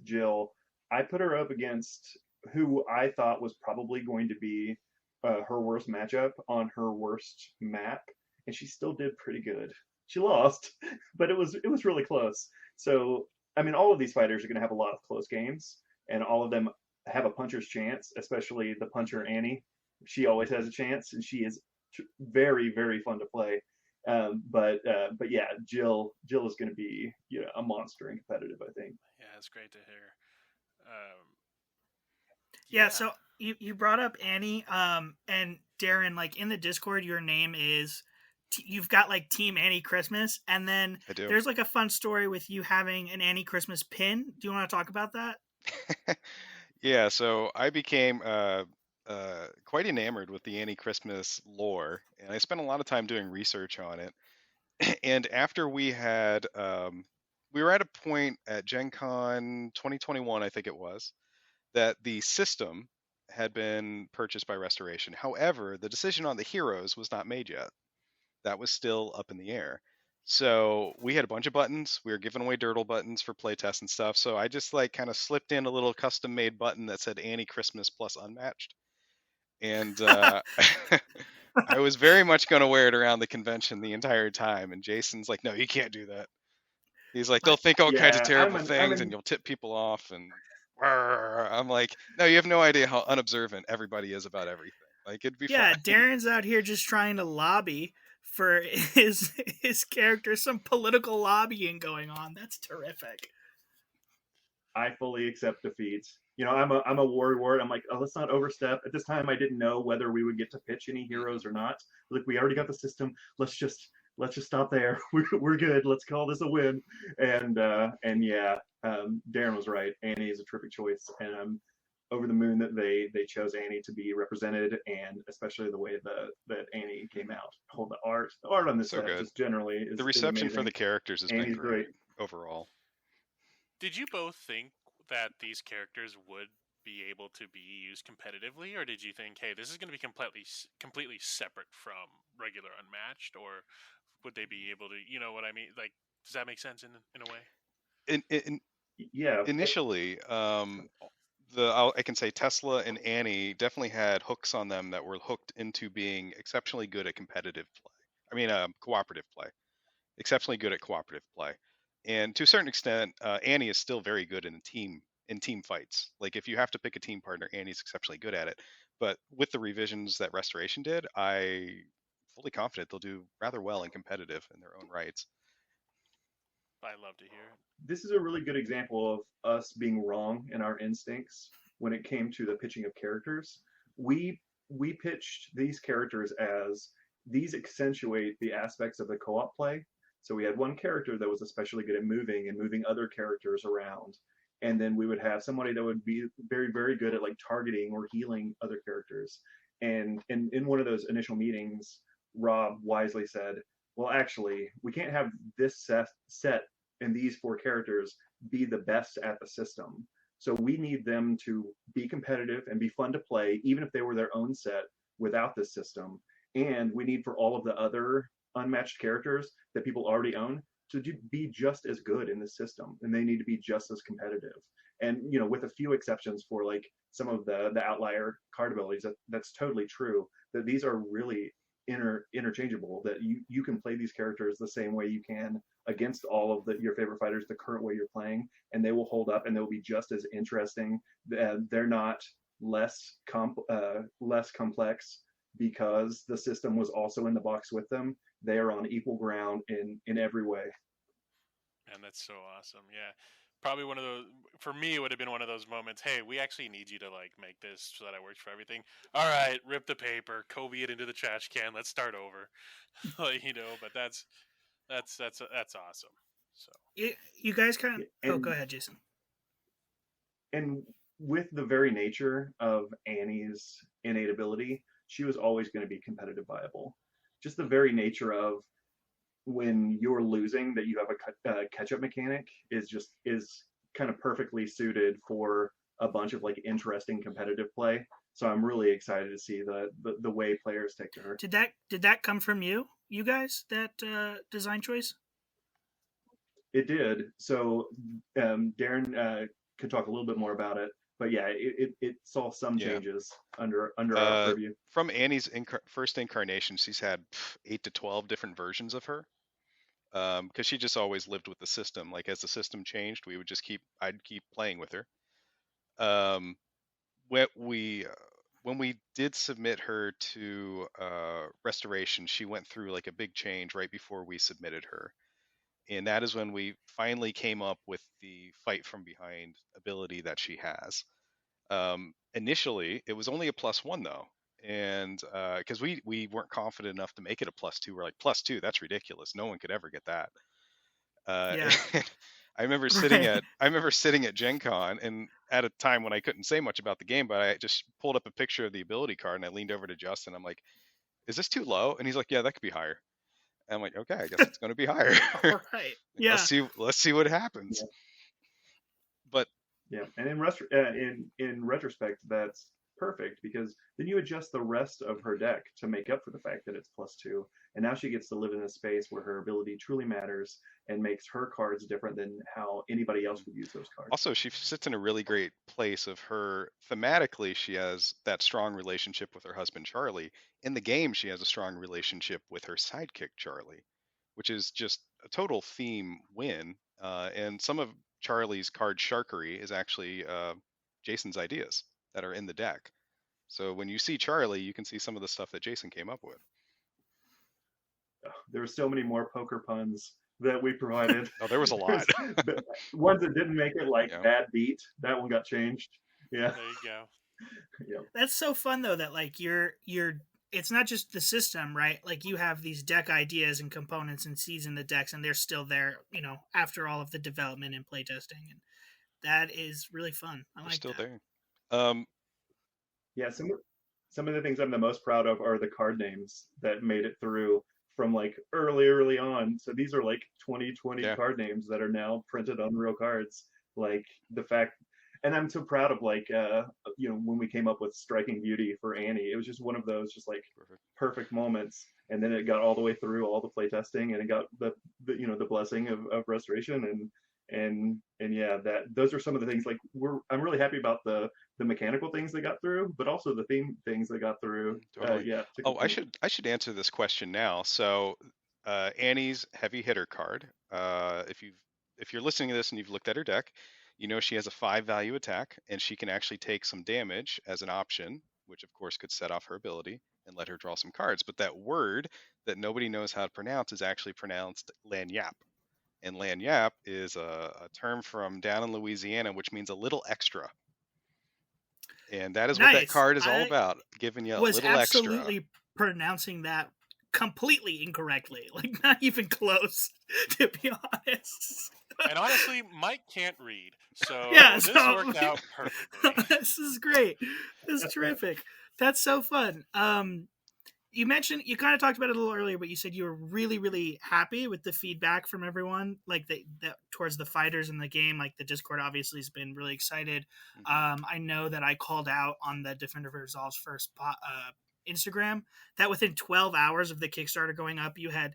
Jill, I put her up against who I thought was probably going to be her worst matchup on her worst map, and she still did pretty good. She lost, but it was really close. So I mean, all of these fighters are going to have a lot of close games, and all of them have a puncher's chance. Especially the puncher Annie, she always has a chance, and she is very very fun to play. But yeah, Jill is going to be a monster and competitive, I think. Yeah, it's great to hear. Um, Yeah. yeah, So you brought up Annie. And Darren, like in the Discord, your name is. You've got like Team Annie Christmas, and then I do. there's like a fun story with you having an Annie Christmas pin. Do you want to talk about that? Yeah, so I became quite enamored with the Annie Christmas lore, and I spent a lot of time doing research on it. And after we were at a point at Gen Con 2021, I think it was, that the system had been purchased by Restoration. However, the decision on the heroes was not made yet. That was still up in the air. So we had a bunch of buttons. We were giving away Durdle buttons for playtests and stuff. So I just like kind of slipped in a little custom made button that said Annie Christmas plus unmatched. And I was very much going to wear it around the convention the entire time. And Jason's like, no, you can't do that. He's like, they'll My, think all kinds of Yeah, terrible things and you'll tip people off. And I'm like, no, you have no idea how unobservant everybody is about everything. Like, it'd be fine. yeah, Darren's out here just trying to lobby for his character, some political lobbying going on. That's terrific. I fully accept defeat. I'm a warrior. I'm like, oh, let's not overstep. At this time, I didn't know whether we would get to pitch any heroes or not. Like, we already got the system. Let's just stop there. We're good. Let's call this a win. And yeah, Darren was right. Annie is a terrific choice, and I'm over the moon that they chose Annie to be represented, and especially the way that Annie came out. The art on this So set good. just generally The is reception for amazing. the characters has been Annie's great great. overall. did you both think that these characters would be able to be used competitively, or did you think, hey, this is going to be completely separate from regular Unmatched, or would they be able to, you know what I mean? Like, does that make sense in a way? In, Yeah, initially, I can say Tesla and Annie definitely had hooks on them that were hooked into being exceptionally good at competitive play. I mean, cooperative play. Exceptionally good at cooperative play, and to a certain extent, Annie is still very good in team fights. Like if you have to pick a team partner, Annie's exceptionally good at it. But with the revisions that Restoration did, I fully confident they'll do rather well in competitive in their own rights. I love to hear it. this is a really good example of us being wrong in our instincts when it came to the pitching of characters. We pitched these characters as these accentuate the aspects of the co-op play. So we had one character that was especially good at moving and moving other characters around. And then we would have somebody that would be very, very good at like targeting or healing other characters. And in one of those initial meetings, Rob wisely said, well, actually, we can't have this set and these four characters be the best at the system. So we need them to be competitive and be fun to play, even if they were their own set without this system. And we need for all of the other unmatched characters that people already own to be just as good in the system, and they need to be just as competitive. And with a few exceptions for like some of the outlier card abilities, that's totally true. That these are really interchangeable. That you can play these characters the same way you can against all of your favorite fighters the current way you're playing, and they will hold up and they'll be just as interesting. They're not less complex because the system was also in the box with them. They are on equal ground in every way. And that's so awesome. Yeah. Probably one of those, for me, it would have been one of those moments. Hey, we actually need you to like make this so that it works for everything. All right, rip the paper, Kobe it into the trash can. Let's start over. But that's awesome. So You guys kind of. Oh, go And ahead, Jason. and with the very nature of Annie's innate ability, she was always going to be competitive viable. Just the very nature of when you're losing, that you have a catch-up mechanic is kind of perfectly suited for a bunch of like interesting competitive play. So I'm really excited to see the way players take to her. Did that come from you guys, that design choice? It did. So Darren could talk a little bit more about it, but yeah, it saw some Yeah. changes under our purview. From Annie's first incarnation, she's had 8 to 12 different versions of her. Because she just always lived with the system. Like as the system changed, I'd keep playing with her. Um, when we did submit her to restoration, she went through like a big change right before we submitted her, and that is when we finally came up with the fight from behind ability that she has. Initially, it was only a +1 though, and because we weren't confident enough to make it a +2, we're like +2, that's ridiculous. No one could ever get that. Yeah. And I remember Right. sitting at Gen Con, and at a time when I couldn't say much about the game, but I just pulled up a picture of the ability card and I leaned over to Justin. I'm like, "Is this too low?" And he's like, "Yeah, that could be higher." And I'm like, "Okay, I guess it's going to be higher." All right. Like, Yeah. let's see what happens. Yeah. But Yeah, and in retrospect, that's perfect because then you adjust the rest of her deck to make up for the fact that it's +2, and now she gets to live in a space where her ability truly matters and makes her cards different than how anybody else would use those cards. also, she sits in a really great place of her thematically. She has that strong relationship with her husband Charlie. In the game, she has a strong relationship with her sidekick Charlie, which is just a total theme win. And some of Charlie's card sharkery is actually Jason's ideas that are in the deck. So when you see Charlie, you can see some of the stuff that Jason came up with. There were so many more poker puns that we provided. Oh, there was a lot. Ones that didn't make it, like Yeah. bad beat. That one got changed. Yeah. there you go. Yeah. That's so fun though, that like you're it's not just the system, right? Like you have these deck ideas and components and seeds in the decks, and they're still there, after all of the development and playtesting, and that is really fun. I They're like still that. there. Um, Yeah, some of the things I'm the most proud of are the card names that made it through from like early on. So these are like 2020 yeah. card names that are now printed on real cards. Like the fact, and I'm so proud of like when we came up with Striking Beauty for Annie, it was just one of those just like Perfect. perfect moments. And then it got all the way through all the playtesting, and it got the blessing of restoration, and yeah, that those are some of the things like I'm really happy about the mechanical things that got through, but also the theme things that got through. Totally. Yeah, to Oh, complete. I should answer this question now. So, Annie's heavy hitter card. If you're listening to this and you've looked at her deck, you know she has a 5 value attack, and she can actually take some damage as an option, which of course could set off her ability and let her draw some cards. But that word that nobody knows how to pronounce is actually pronounced lanyap. And lanyap is a term from down in Louisiana, which means a little extra. And that is what that Nice. card is all I about, giving you a was little extra. absolutely pronouncing that completely incorrectly, like not even close, to be honest. And honestly, Mike can't read, so Yeah, this so worked out perfectly. this is great. This is terrific. That's so fun. You mentioned, you kind of talked about it a little earlier, but you said you were really, really happy with the feedback from everyone, like that towards the fighters in the game. Like the Discord obviously has been really excited. I know that I called out on the Defender of Resolve's first Instagram that within 12 hours of the Kickstarter going up, you had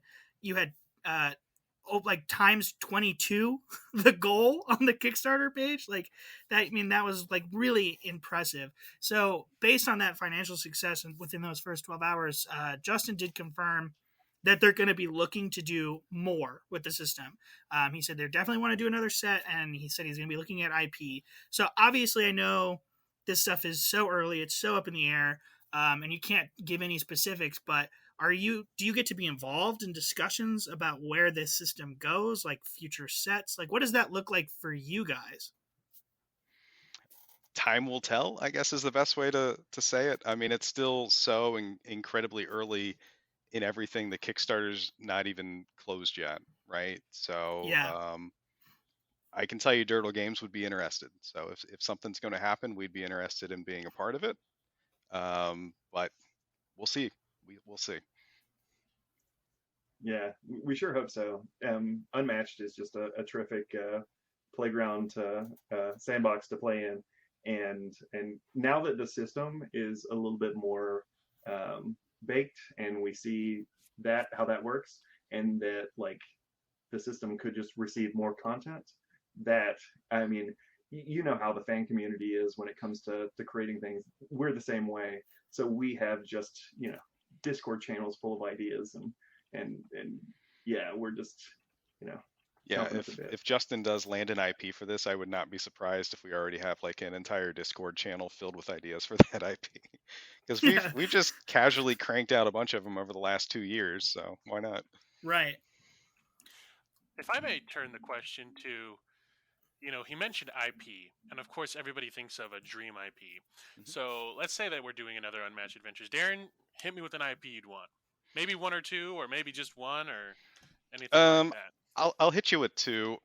like times 22 the goal on the Kickstarter page. Like that, I mean, that was like really impressive. So based on that financial success and within those first 12 hours, Justin did confirm that they're going to be looking to do more with the system. He said they definitely want to do another set, and he said he's going to be looking at IP. So obviously I know this stuff is so early, it's so up in the air, and you can't give any specifics. But do you get to be involved in discussions about where this system goes, like future sets? Like, what does that look like for you guys? Time will tell, I guess, is the best way to say it. I mean, it's still so incredibly early in everything. The Kickstarter's not even closed yet, right? So Yeah, I can tell you Durdle Games would be interested. So if something's going to happen, we'd be interested in being a part of it. But we'll see. We'll see. Yeah, we sure hope so. Unmatched is just a terrific playground sandbox to play in, and now that the system is a little bit more baked, and we see that how that works, and that like the system could just receive more content. That I mean, you know how the fan community is when it comes to creating things. We're the same way. So we have just Discord channels full of ideas and yeah, we're just you know Yeah, chomping at the bit. if Justin does land an IP for this, I would not be surprised if we already have like an entire Discord channel filled with ideas for that IP. Because we've yeah, we've just casually cranked out a bunch of them over the last 2 years, so why not? right. If I may turn the question to, he mentioned IP, and of course everybody thinks of a dream IP. Mhm. So let's say that we're doing another Unmatched Adventures. Darren, hit me with an IP you'd want. Maybe one or two, or maybe just one, or anything like Um, that. I'll hit you with two.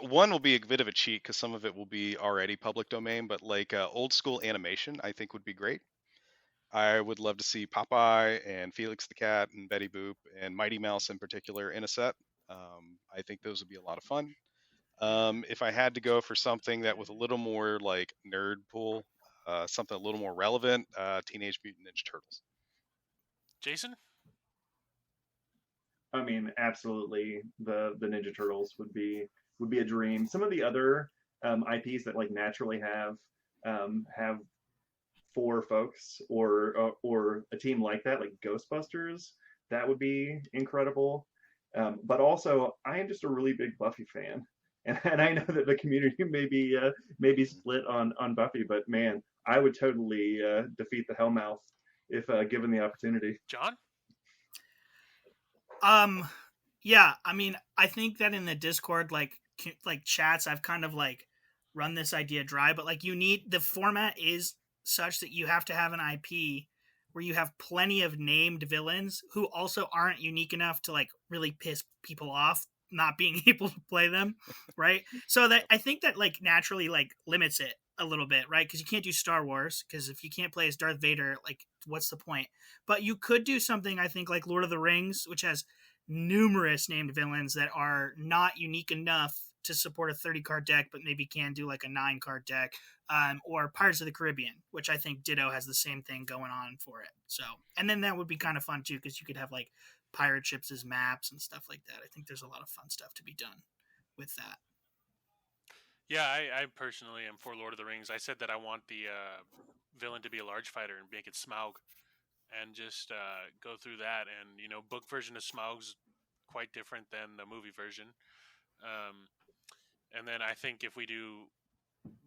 One will be a bit of a cheat because some of it will be already public domain, but like old school animation, I think would be great. I would love to see Popeye and Felix the Cat and Betty Boop and Mighty Mouse in particular in a set. I think those would be a lot of fun. If I had to go for something that with a little more like nerd pool, something a little more relevant, Teenage Mutant Ninja Turtles. Jason? I mean, absolutely, the Ninja Turtles would be a dream. Some of the other IPs that like naturally have four folks or a team like that, like Ghostbusters, that would be incredible. But also, I am just a really big Buffy fan, and I know that the community may be split on Buffy, but man, I would totally defeat the Hellmouth if given the opportunity. John? Um, yeah, I mean, I think that in the Discord, like chats, I've kind of like run this idea dry, but like the format is such that you have to have an IP where you have plenty of named villains who also aren't unique enough to like really piss people off not being able to play them, right? So that I think that like naturally like limits it a little bit, right? Because you can't do Star Wars because if you can't play as Darth Vader, like what's the point? But you could do something I think like Lord of the Rings, which has numerous named villains that are not unique enough to support a 30 card deck, but maybe can do like a 9 card deck, or Pirates of the Caribbean, which I think Ditto has the same thing going on for it. So, and then that would be kind of fun too, because you could have like pirate ships as maps and stuff like that. I think there's a lot of fun stuff to be done with that. Yeah, I personally am for Lord of the Rings. I said that I want the villain to be a large fighter and make it Smaug, and just go through that. And book version of Smaug's quite different than the movie version. Um, and then I think if we do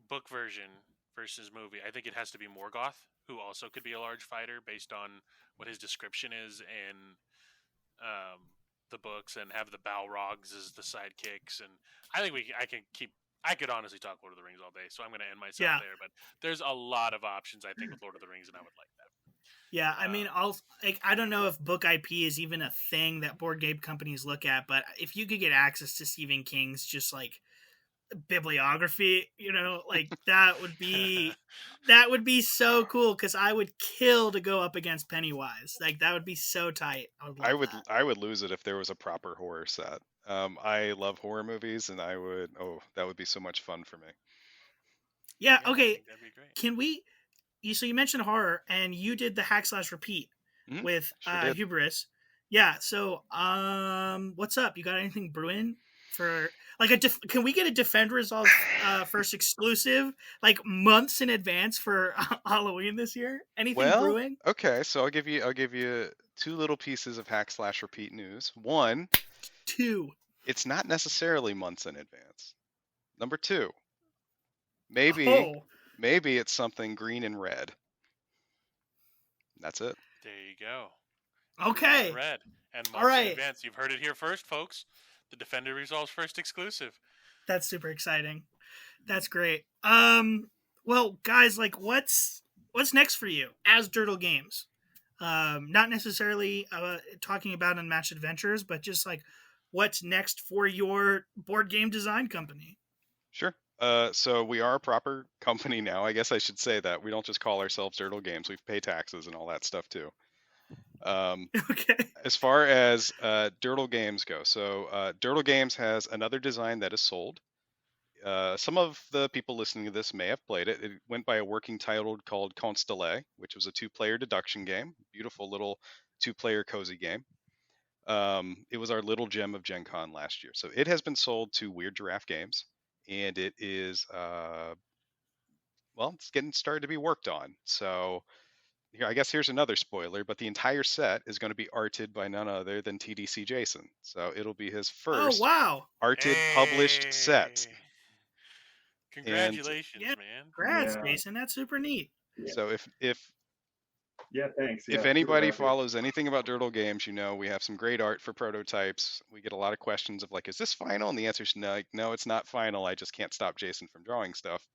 book version versus movie, I think it has to be Morgoth, who also could be a large fighter based on what his description is in the books, and have the Balrogs as the sidekicks. And I think I could honestly talk Lord of the Rings all day, so I'm going to end myself Yeah. there. But there's a lot of options, I think, with Lord of the Rings, and I would like that. Yeah, I mean, I don't know if book IP is even a thing that board game companies look at, but if you could get access to Stephen King's just like bibliography, like that would be so cool because I would kill to go up against Pennywise. Like that would be so tight. I would love that. I would lose it if there was a proper horror set. I love horror movies, and that would be so much fun for me. Yeah. Yeah, I Okay. think that'd be great. Can we? So you mentioned horror, and you did the hack slash repeat Mhm, with sure did. Hubris. Yeah. So what's up? You got anything brewing for like can we get a Defend Resolve first exclusive like months in advance for Halloween this year? Anything Well, brewing? okay, so I'll give you two little pieces of hack slash repeat news. One, Two. it's not necessarily months in advance. Number two, maybe Oh. maybe it's something green and red. That's it. There you go. Green and Okay. red. And All months in right. advance. You've heard it here first, folks. The Defender Resolves first exclusive. That's super exciting. That's great. Well, guys, like, what's next for you as Durdle Games? Not necessarily talking about Unmatched Adventures, but just like what's next for your board game design company. Sure. So we are a proper company now. I guess I should say that. We don't just call ourselves Durdle Games. We pay taxes and all that stuff too. Okay. As far as Durdle Games go, so Durdle Games has another design that is sold. Some of the people listening to this may have played it. It went by a working title called Constellé, which was a 2-player deduction game. Beautiful little 2-player cozy game. It was our little gem of Gen Con last year. So it has been sold to Weird Giraffe Games, and it is, well, it's getting started to be worked on. So here, I guess here's another spoiler, but the entire set is going to be arted by none other than TDCjason. So it'll be his Oh first wow. arted published set. Hey. And Congratulations, Yeah. man. Congrats, Yeah. Jason. That's super neat. Yeah. so if Yeah, thanks. if Yeah, super anybody happy. follows anything about Durdle Games, you know we have some great art for prototypes. We get a lot of questions of like, is this final? And the answer is no, no, it's not final. I just can't stop Jason from drawing stuff.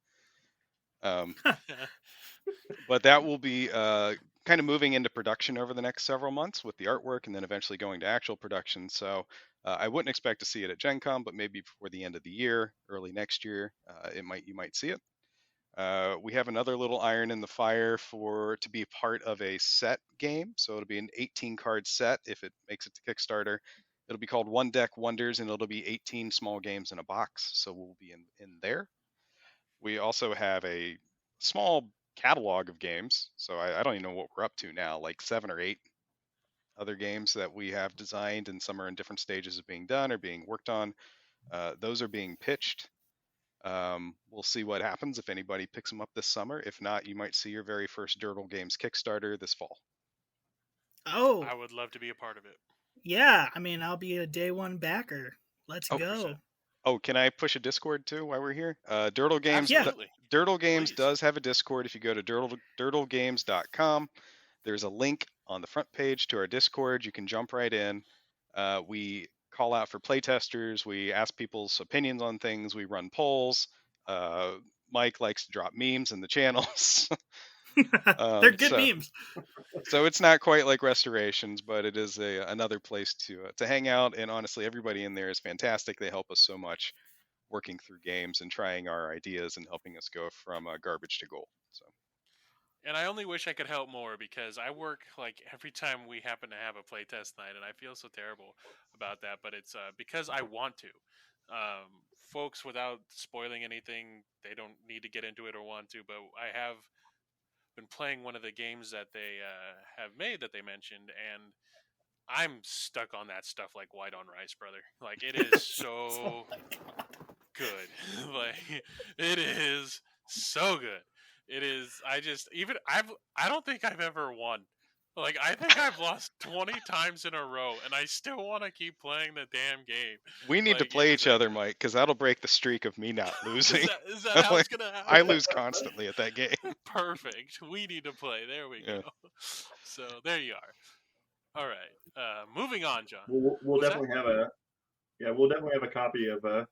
But that will be kind of moving into production over the next several months with the artwork, and then eventually going to actual production. So I wouldn't expect to see it at Gen Con, but maybe before the end of the year, early next year, you might see it. We have another little iron in the fire to be part of a set game. So it'll be an 18 card set if it makes it to Kickstarter. It'll be called One Deck Wonders, and it'll be 18 small games in a box. So we'll be in there. We also have a small catalog of games. So I don't even know what we're up to now, like 7 or 8 other games that we have designed, and some are in different stages of being done or being worked on. Those are being pitched. We'll see what happens if anybody picks them up this summer. If not, you might see your very first Durdle Games Kickstarter this fall. Oh. I would love to be a part of it. Yeah. I mean, I'll be a day one backer. Let's go. Oh, can I push a Discord too while we're here? Durdle Games. Absolutely. Durdle Games Please. does have a Discord. If you go to durdlegames.com, there's a link on the front page to our Discord. You can jump right in. We call out for playtesters. We ask people's opinions on things. We run polls. Mike likes to drop memes in the channels. They're good memes. So it's not quite like Restorations, but it is another place to hang out. And honestly, everybody in there is fantastic. They help us so much working through games and trying our ideas and helping us go from garbage to gold. So. And I only wish I could help more because I work like every time we happen to have a playtest night, and I feel so terrible about that. But it's because I want to. Folks, without spoiling anything, they don't need to get into it or want to. But I have been playing one of the games that they have made that they mentioned, and I'm stuck on that stuff like white on rice, brother. Like it is so good. Like it is so good. It is. I don't think I've ever won. Like I think I've lost 20 times in a row, and I still want to keep playing the damn game. We need to play each other, Mike, because that'll break the streak of me not losing. Is that how it's gonna happen? I lose constantly at that game. Perfect. We need to play. There we go. So there you are. All right. Moving on, John. We'll definitely have a copy of a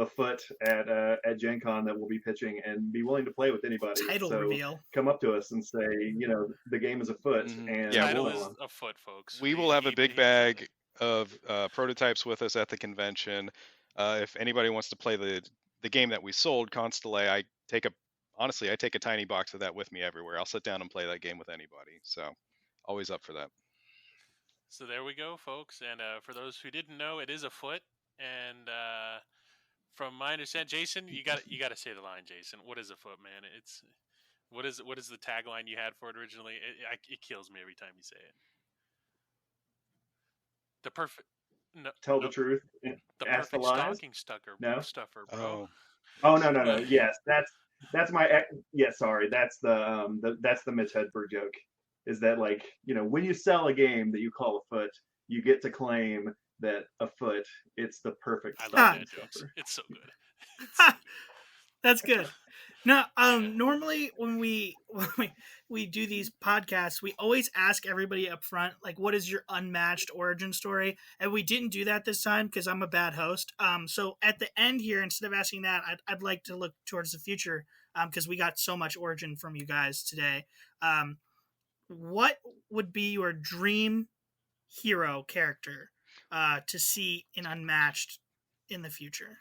foot at Gen Con that we'll be pitching and be willing to play with anybody. Title reveal. Come up to us and say, the game is a foot. Mm-hmm. And title is a foot, folks. We will have a big bag of prototypes with us at the convention. If anybody wants to play the game that we sold, Constellé, I take a tiny box of that with me everywhere. I'll sit down and play that game with anybody. So always up for that. So there we go, folks. And for those who didn't know, it is a foot. And from my understanding, Jason, you got to say the line, Jason. What is a foot, man? What is the tagline you had for it originally? It kills me every time you say it. The perfect. No, tell the truth. The ask perfect the lies. stocking stuffer, bro. Oh no. Yes, that's my. Yeah, sorry. That's the Mitch Hedberg joke. Is that like when you sell a game that you call a foot, you get to claim that a foot, it's the perfect. I love that jokes. It's so good. That's good. No, Yeah. normally when we do these podcasts, we always ask everybody up front, like, what is your unmatched origin story? And we didn't do that this time because I'm a bad host. So at the end here, instead of asking that, I'd like to look towards the future, because we got so much origin from you guys today. Um, what would be your dream hero character to see in Unmatched in the future?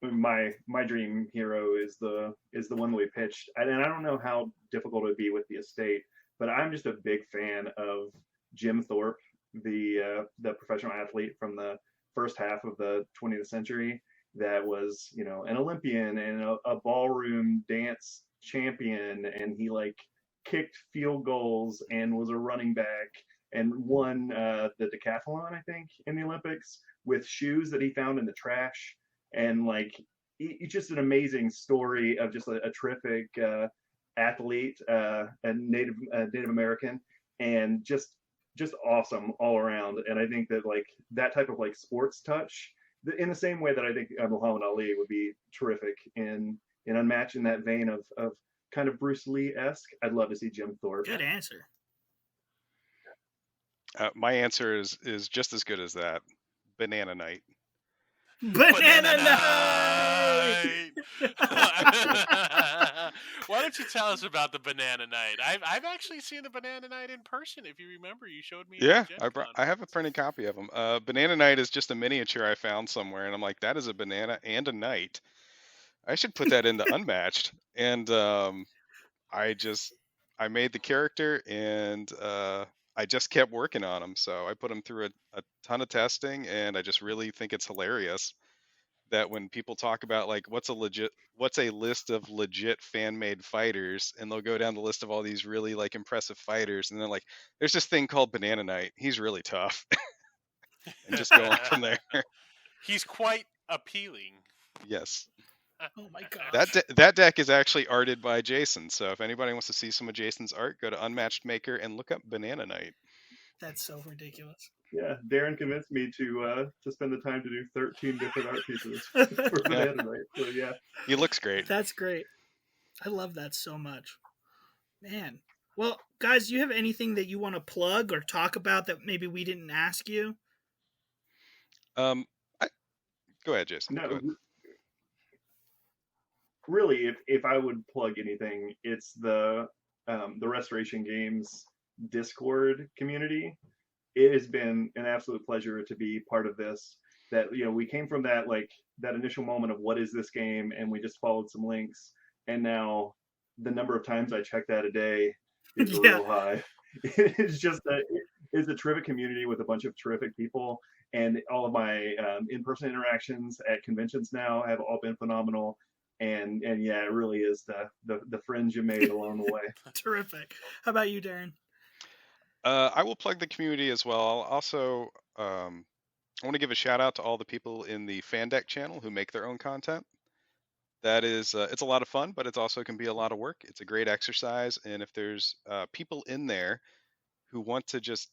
My dream hero is the one that we pitched, and I don't know how difficult it would be with the estate, but I'm just a big fan of Jim Thorpe, the professional athlete from the first half of the 20th century that was, you know, an Olympian and a ballroom dance champion, and he like kicked field goals and was a running back and won the decathlon, I think, in the Olympics with shoes that he found in the trash. And like it's just an amazing story of just a terrific athlete, a Native American, and just awesome all around. And I think that like that type of like sports touch, in the same way that I think Muhammad Ali would be terrific in Unmatched, in that vein of kind of Bruce Lee esque. I'd love to see Jim Thorpe. Good answer. My answer is just as good as that. Banana Night. Banana Night. Night. Why don't you tell us about the Banana Night? I've actually seen the Banana Night in person. If you remember, you showed me. Yeah, Gen Con. I have a printed copy of them. Banana Night is just a miniature I found somewhere, and I'm like, that is a banana and a knight. I should put that into Unmatched. And I made the character, and I just kept working on them. So I put them through a ton of testing, and I just really think it's hilarious that when people talk about like what's a list of legit fan-made fighters, and they'll go down the list of all these really like impressive fighters, and they're like, there's this thing called Banana Knight, he's really tough. And just go on from there. He's quite appealing. Yes. Oh my gosh. That deck is actually arted by Jason, so if anybody wants to see some of Jason's art, go to Unmatched Maker and look up Banana Knight. That's so ridiculous. Yeah, Darren convinced me to spend the time to do 13 different art pieces for Banana Night. So yeah, he looks great. That's great. I love that so much, man. Well, guys, do you have anything that you want to plug or talk about that maybe we didn't ask you? Go ahead, Jason. no, Go ahead. really, if I would plug anything, it's the Restoration Games Discord community. It has been an absolute pleasure to be part of this. That, you know, we came from that like that initial moment of what is this game, and we just followed some links, and now the number of times I check that a day is Yeah. real high. It's a terrific community with a bunch of terrific people, and all of my in-person interactions at conventions now have all been phenomenal. And yeah, it really is the friends you made along the way. Terrific. How about you, Darren? I will plug the community as well. I'll also I want to give a shout out to all the people in the Fan Deck channel who make their own content. That is, it's a lot of fun, but it also can be a lot of work. It's a great exercise, and if there's people in there who want to just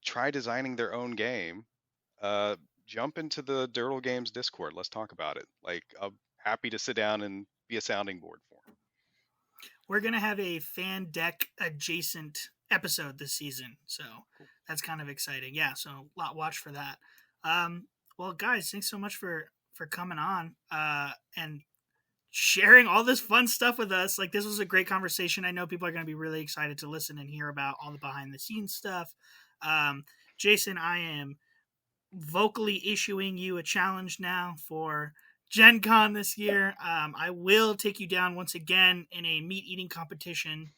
try designing their own game, jump into the Durdle Games Discord. Let's talk about it. Like, I'm happy to sit down and be a sounding board for them. We're gonna have a Fan Deck adjacent episode this season, so that's kind of exciting. Yeah, so watch for that. Well, guys, thanks so much for coming on and sharing all this fun stuff with us. Like, this was a great conversation. I know people are going to be really excited to listen and hear about all the behind the scenes stuff. Jason, I am vocally issuing you a challenge now for Gen Con this year. I will take you down once again in a meat eating competition.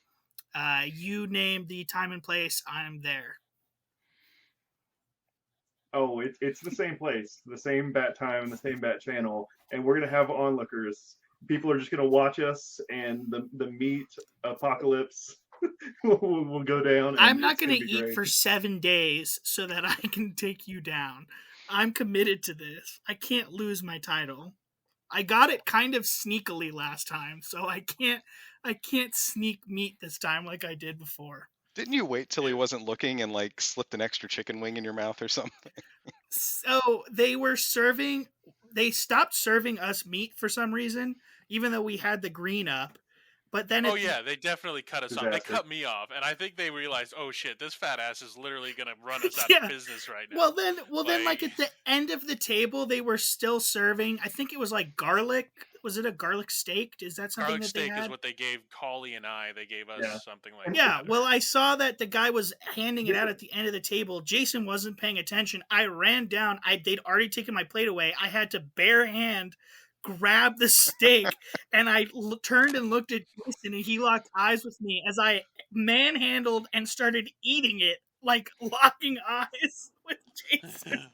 You name the time and place, I'm there. Oh, it's the same place, the same bat time, and the same bat channel, and we're gonna have onlookers. People are just gonna watch us, and the meat apocalypse will go down. And I'm not going to eat great. for 7 days so that I can take you down. I'm committed to this. I can't lose my title. I got it kind of sneakily last time, so I can't sneak meat this time like I did before. Didn't you wait till he wasn't looking and like slipped an extra chicken wing in your mouth or something? So they were serving they stopped serving us meat for some reason, even though we had the green up. But then Oh at yeah, they definitely cut us off. They Disaster. cut me off, and I think they realized, oh shit, this fat ass is literally gonna run us out of yeah. business right Well now. then, like at the end of the table, they were still serving. I think it was like garlic. Was it a garlic steak? Is that something Garlic that they steak is had? what they gave Collie and I. They gave us Yeah. something like Yeah. that. Well, I saw that the guy was handing it Th- out at the end of the table. Jason wasn't paying attention. I ran down. They'd already taken my plate away. I had to bare hand grab the steak, and I turned and looked at Jason, and he locked eyes with me as I manhandled and started eating it, like locking eyes with Jason.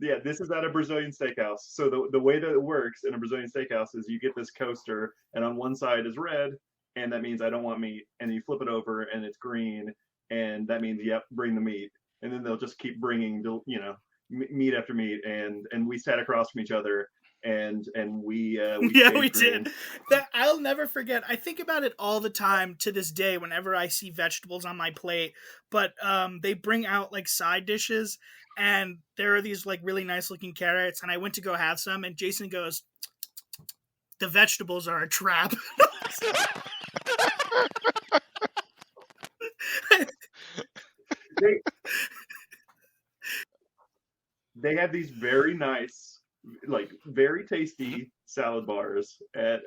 Yeah, this is at a Brazilian steakhouse. So the way that it works in a Brazilian steakhouse is you get this coaster, and on one side is red, and that means I don't want meat. And you flip it over, and it's green, and that means yep, bring the meat. And then they'll just keep bringing meat after meat, and we sat across from each other, and we Yeah, stayed we green. did. That I'll never forget. I think about it all the time to this day whenever I see vegetables on my plate. But they bring out like side dishes, and there are these like really nice looking carrots, and I went to go have some, and Jason goes, "The vegetables are a trap." They they have these very nice, like very tasty salad bars at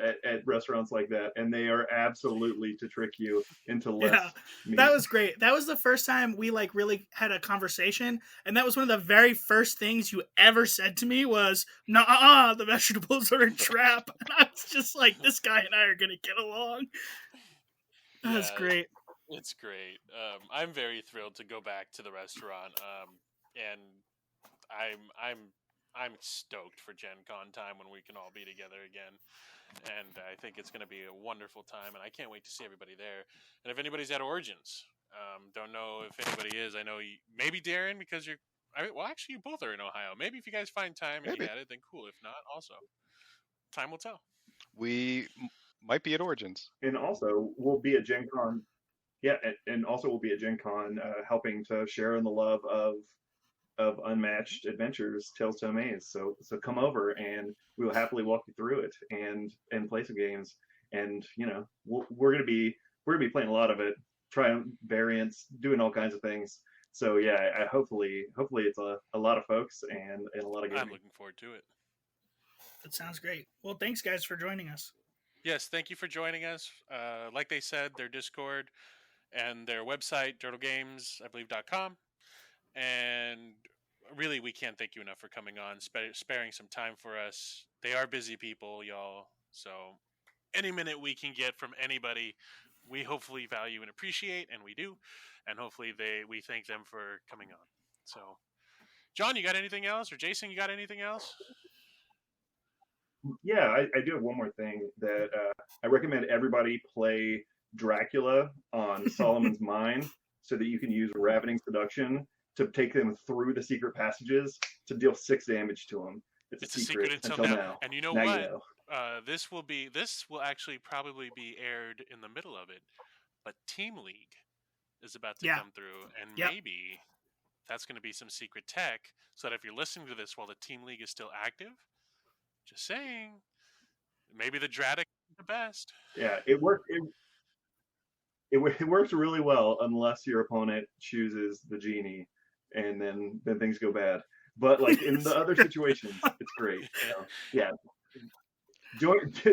restaurants like that, and they are absolutely to trick you into less Yeah, that meat. was great. That was the first time we like really had a conversation, and that was one of the very first things you ever said to me was, "Nah, the vegetables are a trap." And I was just like, "This guy and I are gonna get along." That was Yeah, great. it's great. I'm very thrilled to go back to the restaurant. And I'm stoked for Gen Con time when we can all be together again. And I think it's going to be a wonderful time, and I can't wait to see everybody there. And if anybody's at Origins, don't know if anybody is. I know maybe Darren, because well, actually, you both are in Ohio. Maybe if you guys find time and you Maybe had it, then cool. If not, also, time will tell. we might be at Origins. And also, we'll be at Gen Con. Yeah, and also we'll be at Gen Con, helping to share in the love of Unmatched Adventures, Tales to Amaze. So come over, and we will happily walk you through it and play some games. And we're gonna be playing a lot of it, trying variants, doing all kinds of things. So yeah, hopefully it's a lot of folks and a lot of I'm gaming. looking forward to it. That sounds great. Well, thanks guys for joining us. Yes, thank you for joining us. Like they said, their Discord and their website, DurdleGames, I believe.com. And really, we can't thank you enough for coming on, sparing some time for us. They are busy people, y'all. So any minute we can get from anybody, we hopefully value and appreciate, and we do. And hopefully we thank them for coming on. So, John, you got anything else? Or Jason, you got anything else? Yeah, I do have one more thing that I recommend everybody play Dracula on Solomon's Mine so that you can use Ravening Seduction to take them through the secret passages to deal 6 damage to them. It's a secret until now. And you know Now what? you know. This will actually probably be aired in the middle of it, but Team League is about to Yeah. come through, and Yep. maybe that's going to be some secret tech, so that if you're listening to this while the Team League is still active, just saying, maybe the Dradic is the best. Yeah, it works really well unless your opponent chooses the genie, and then things go bad. But like in the other situations, it's great. So, yeah,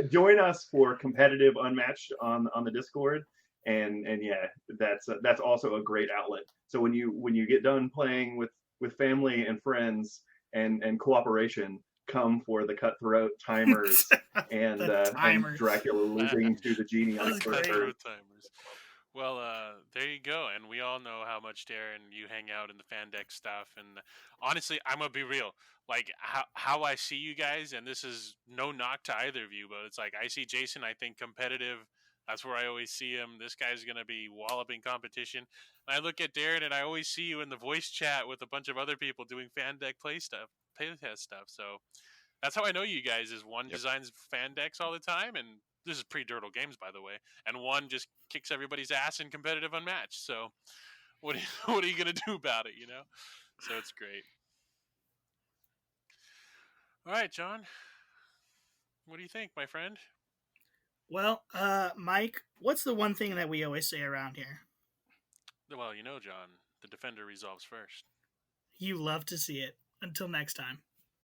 join us for competitive Unmatched on the Discord, and yeah, that's also a great outlet. So when you get done playing with family and friends and cooperation, come for the cutthroat timers and The timers. and Dracula losing to the genie on That was the great. Cutthroat timers. Well, there you go. And we all know how much Darren you hang out in the fan deck stuff. And honestly, I'm gonna be real. Like how I see you guys, and this is no knock to either of you, but it's like I see Jason. I think competitive. That's where I always see him. This guy's gonna be walloping competition. And I look at Darren, and I always see you in the voice chat with a bunch of other people doing fan deck play test stuff. So that's how I know you guys. Is one Yep. designs fan decks all the time, and this is pre-Durdle games, by the way, and one just kicks everybody's ass in competitive unmatched. So what are you, what are you gonna do about it? You know, so it's great. All right, John. What do you think, my friend? Well, Mike, what's the one thing that we always say around here? Well, John, the defender resolves first. You love to see it. Until next time.